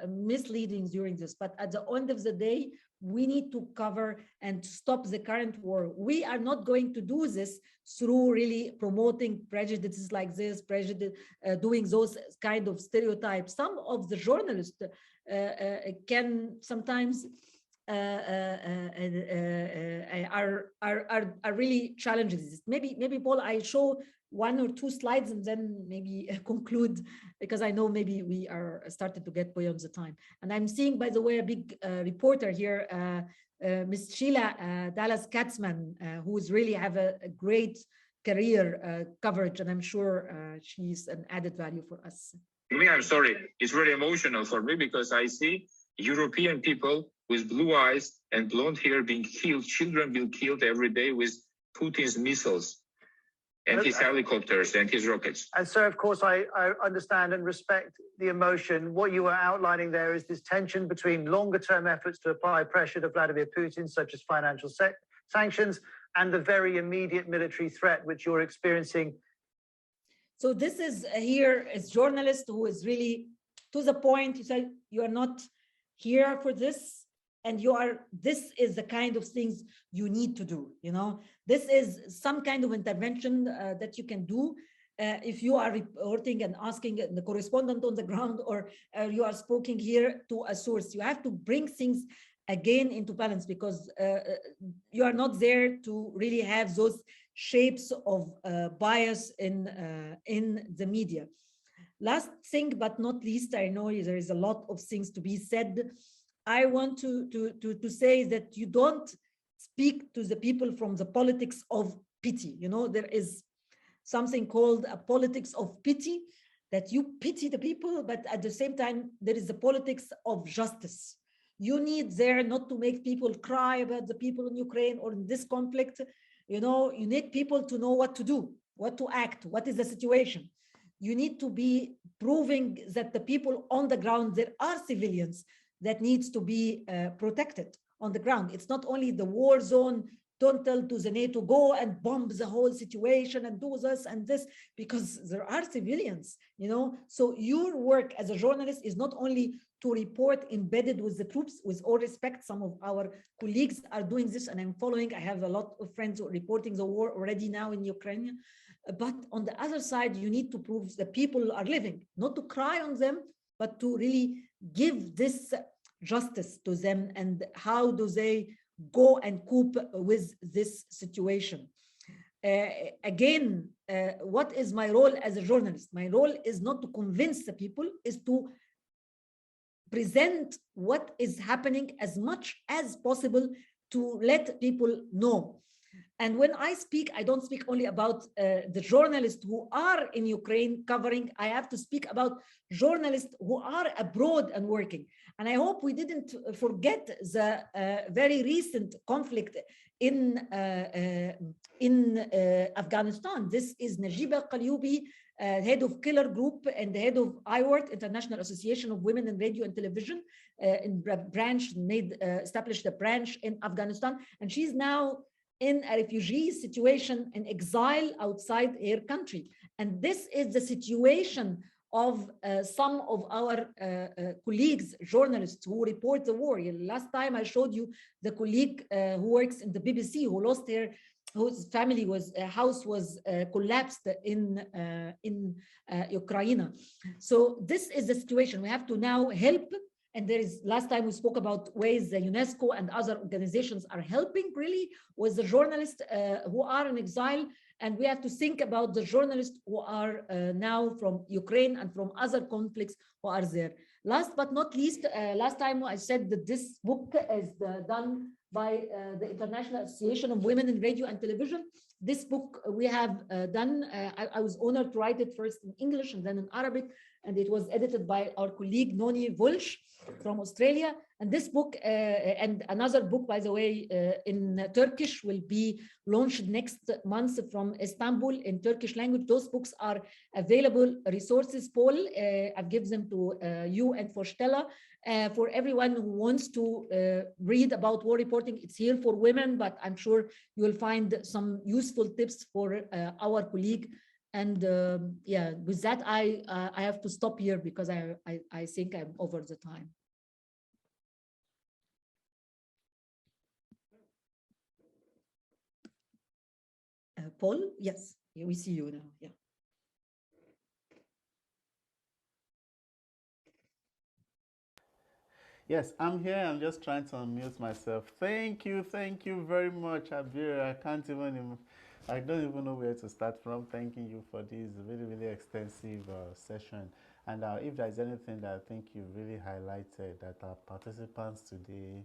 misleading during this. But at the end of the day, we need to cover and stop the current war. We are not going to do this through really promoting prejudices like this, doing those kind of stereotypes. Some of the journalists can sometimes are really challenges. Maybe Paul, I show 1 or 2 slides and then maybe conclude, because I know maybe we are starting to get beyond the time. And I'm seeing, by the way, a big reporter here, Ms. Sheila Dallas Katzman, who is really have a great career coverage, and I'm sure she's an added value for us. Me, I'm sorry, it's very emotional for me, because I see European people with blue eyes and blonde hair being killed, children being killed every day with Putin's missiles and his helicopters and his rockets. And so, of course, I understand and respect the emotion. What you were outlining there is this tension between longer-term efforts to apply pressure to Vladimir Putin, such as financial sanctions, and the very immediate military threat which you're experiencing. So this is here is journalist who is really to the point. You say you are not here for this, and this is the kind of things you need to do. This is some kind of intervention that you can do if you are reporting and asking the correspondent on the ground, or you are speaking here to a source. You have to bring things again into balance, because you are not there to really have those shapes of bias in the media. Last thing but not least, I know there is a lot of things to be said. I want to say that you don't speak to the people from the politics of pity. There is something called a politics of pity, that you pity the people, but at the same time, there is the politics of justice. You need there not to make people cry about the people in Ukraine or in this conflict. You need people to know what to do, what to act, what is the situation. You need to be proving that the people on the ground, there are civilians that needs to be protected on the ground. It's not only the war zone. Don't tell to the NATO, go and bomb the whole situation and do this and this, because there are civilians, So your work as a journalist is not only to report embedded with the troops. With all respect, some of our colleagues are doing this, and I'm following. I have a lot of friends who are reporting the war already now in Ukraine. But on the other side, you need to prove that people are living, not to cry on them, but to really give this justice to them, and how do they go and cope with this situation. Again, what is my role as a journalist? My role is not to convince the people, is to present what is happening as much as possible to let people know. And when I speak, I don't speak only about the journalists who are in Ukraine covering. I have to speak about journalists who are abroad and working. And I hope we didn't forget the very recent conflict in Afghanistan. This is Najiba Qalyoubi, head of Killer Group and the head of IWORT, International Association of Women in Radio and Television, established a branch in Afghanistan. And she's now in a refugee situation, in exile outside her country. And this is the situation of some of our colleagues, journalists who report the war. Last time I showed you the colleague who works in the BBC, who lost whose family house was collapsed in Ukraine. So this is the situation. We have to now help. And there is, last time we spoke about ways the UNESCO and other organizations are helping really with the journalists who are in exile. And we have to think about the journalists who are now from Ukraine and from other conflicts who are there. Last but not least, last time I said that this book is done by the International Association of Women in Radio and Television. This book we have done, I was honored to write it first in English and then in Arabic, and it was edited by our colleague Noni Volch from Australia. And this book and another book, by the way, in Turkish will be launched next month from Istanbul in Turkish language. Those books are available resources, Paul. I've given them to you and for Stella. For everyone who wants to read about war reporting, it's here for women, but I'm sure you will find some useful tips for our colleague. And yeah, with that, I have to stop here because I think I'm over the time. Paul, yes, we see you now. Yeah. Yes, I'm here. I'm just trying to unmute myself. Thank you very much, Abir. I don't even know where to start from. Thanking you for this really, really extensive session. And if there's anything that I think you really highlighted that our participants today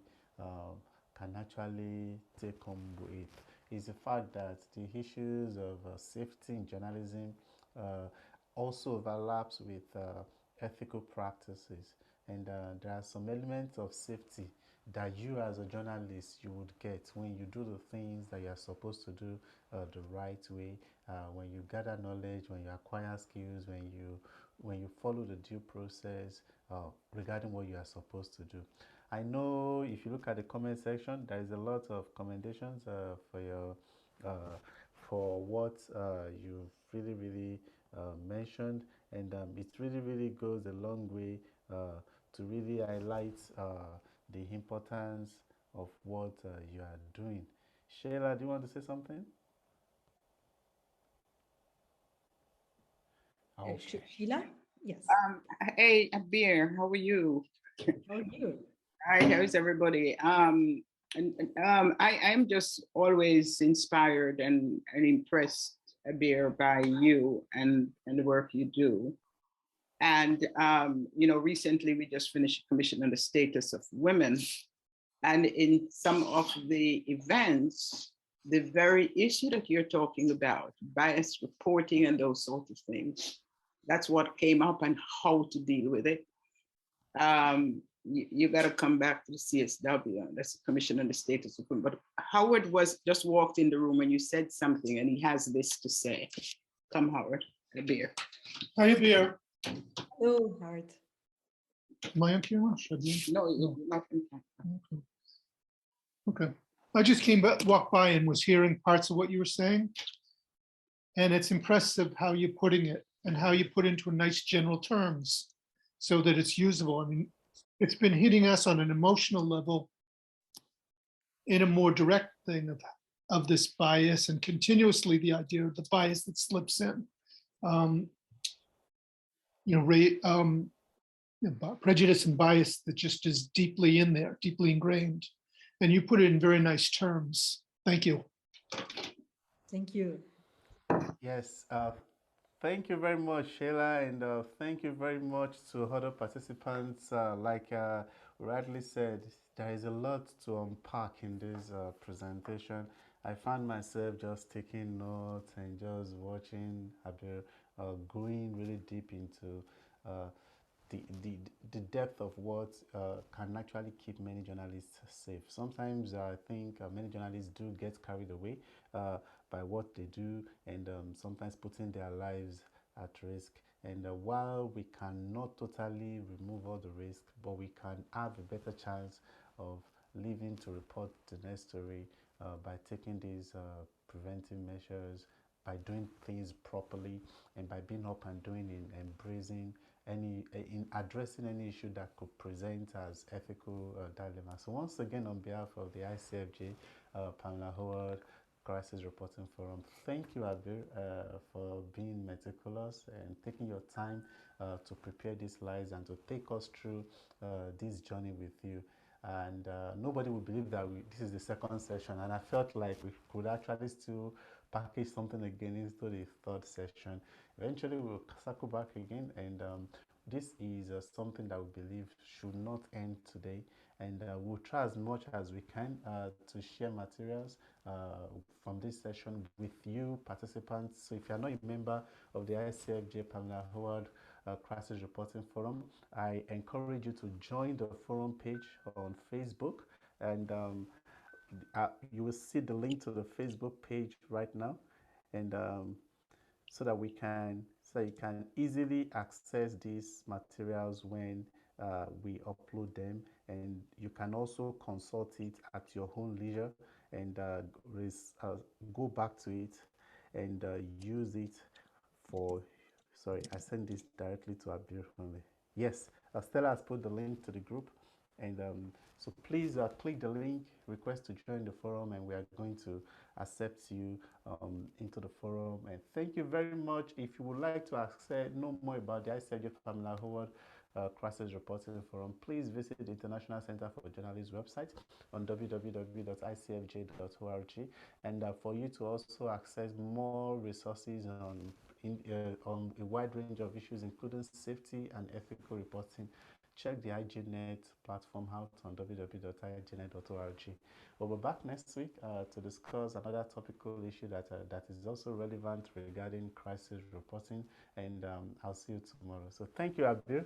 can actually take home with, is the fact that the issues of safety in journalism also overlaps with ethical practices. And there are some elements of safety that you as a journalist, you would get when you do the things that you're supposed to do the right way, when you gather knowledge, when you acquire skills, when you follow the due process regarding what you are supposed to do. I know if you look at the comment section, there is a lot of commendations for what you've really mentioned, and it really goes a long way to really highlight the importance of what you are doing. Sheila, do you want to say something? Okay. Sheila? Yes. Hey, Abir, how are you? How are you? Hi, how's everybody? I'm just always inspired and impressed, Abir, by you and the work you do. And, recently we just finished a commission on the status of women. And in some of the events, the very issue that you're talking about, bias reporting and those sorts of things, that's what came up and how to deal with it. You got to come back to the CSW, that's the Commission on the Status of Women. But Howard just walked in the room and you said something and he has this to say. Come, Howard, a beer. Hi, beer. Hello, Howard. Am I on camera? No, you're not in camera. Okay. I just walked by and was hearing parts of what you were saying. And it's impressive how you're putting it and how you put into nice general terms so that it's usable. I mean, it's been hitting us on an emotional level in a more direct thing of this bias and continuously the idea of the bias that slips in. Prejudice and bias that just is deeply in there, deeply ingrained. And you put it in very nice terms. Thank you. Thank you. Yes, thank you very much, Sheila, and thank you very much to other participants. Like rightly said, there is a lot to unpack in this presentation. I found myself just taking notes and just watching Abir going really deep into the depth of what can actually keep many journalists safe. Sometimes I think many journalists do get carried away by what they do, and sometimes putting their lives at risk. And while we cannot totally remove all the risk, but we can have a better chance of living to report the next story by taking these preventive measures, by doing things properly, and by being up and doing and embracing in addressing any issue that could present as ethical dilemma. So once again, on behalf of the ICFJ, Pamela Howard, Crisis Reporting Forum, thank you, Abir, for being meticulous and taking your time to prepare these slides and to take us through this journey with you. And nobody would believe that this is the second session, and I felt like we could actually still package something again into the third session. Eventually we'll circle back again, and this is something that we believe should not end today, and we'll try as much as we can to share materials from this session with you participants. So if you're not a member of the ICFJ Pamela Howard Crisis Reporting Forum, I encourage you to join the forum page on Facebook, and you will see the link to the Facebook page right now, and so that you can easily access these materials when we upload them, and you can also consult it at your own leisure and go back to it and use it for. Sorry, I sent this directly to Abir only. Yes, Stella has put the link to the group, and so please click the link, request to join the forum, and we are going to accept you into the forum. And thank you very much. If you would like to know more about the ICFJ Pamela Howard Crisis Reporting Forum, please visit the International Center for Journalists website on www.icfj.org, and for you to also access more resources on a wide range of issues, including safety and ethical reporting, check the IGNet platform out on www.ignet.org. We'll be back next week to discuss another topical issue that is also relevant regarding crisis reporting, and I'll see you tomorrow. So thank you, Abir.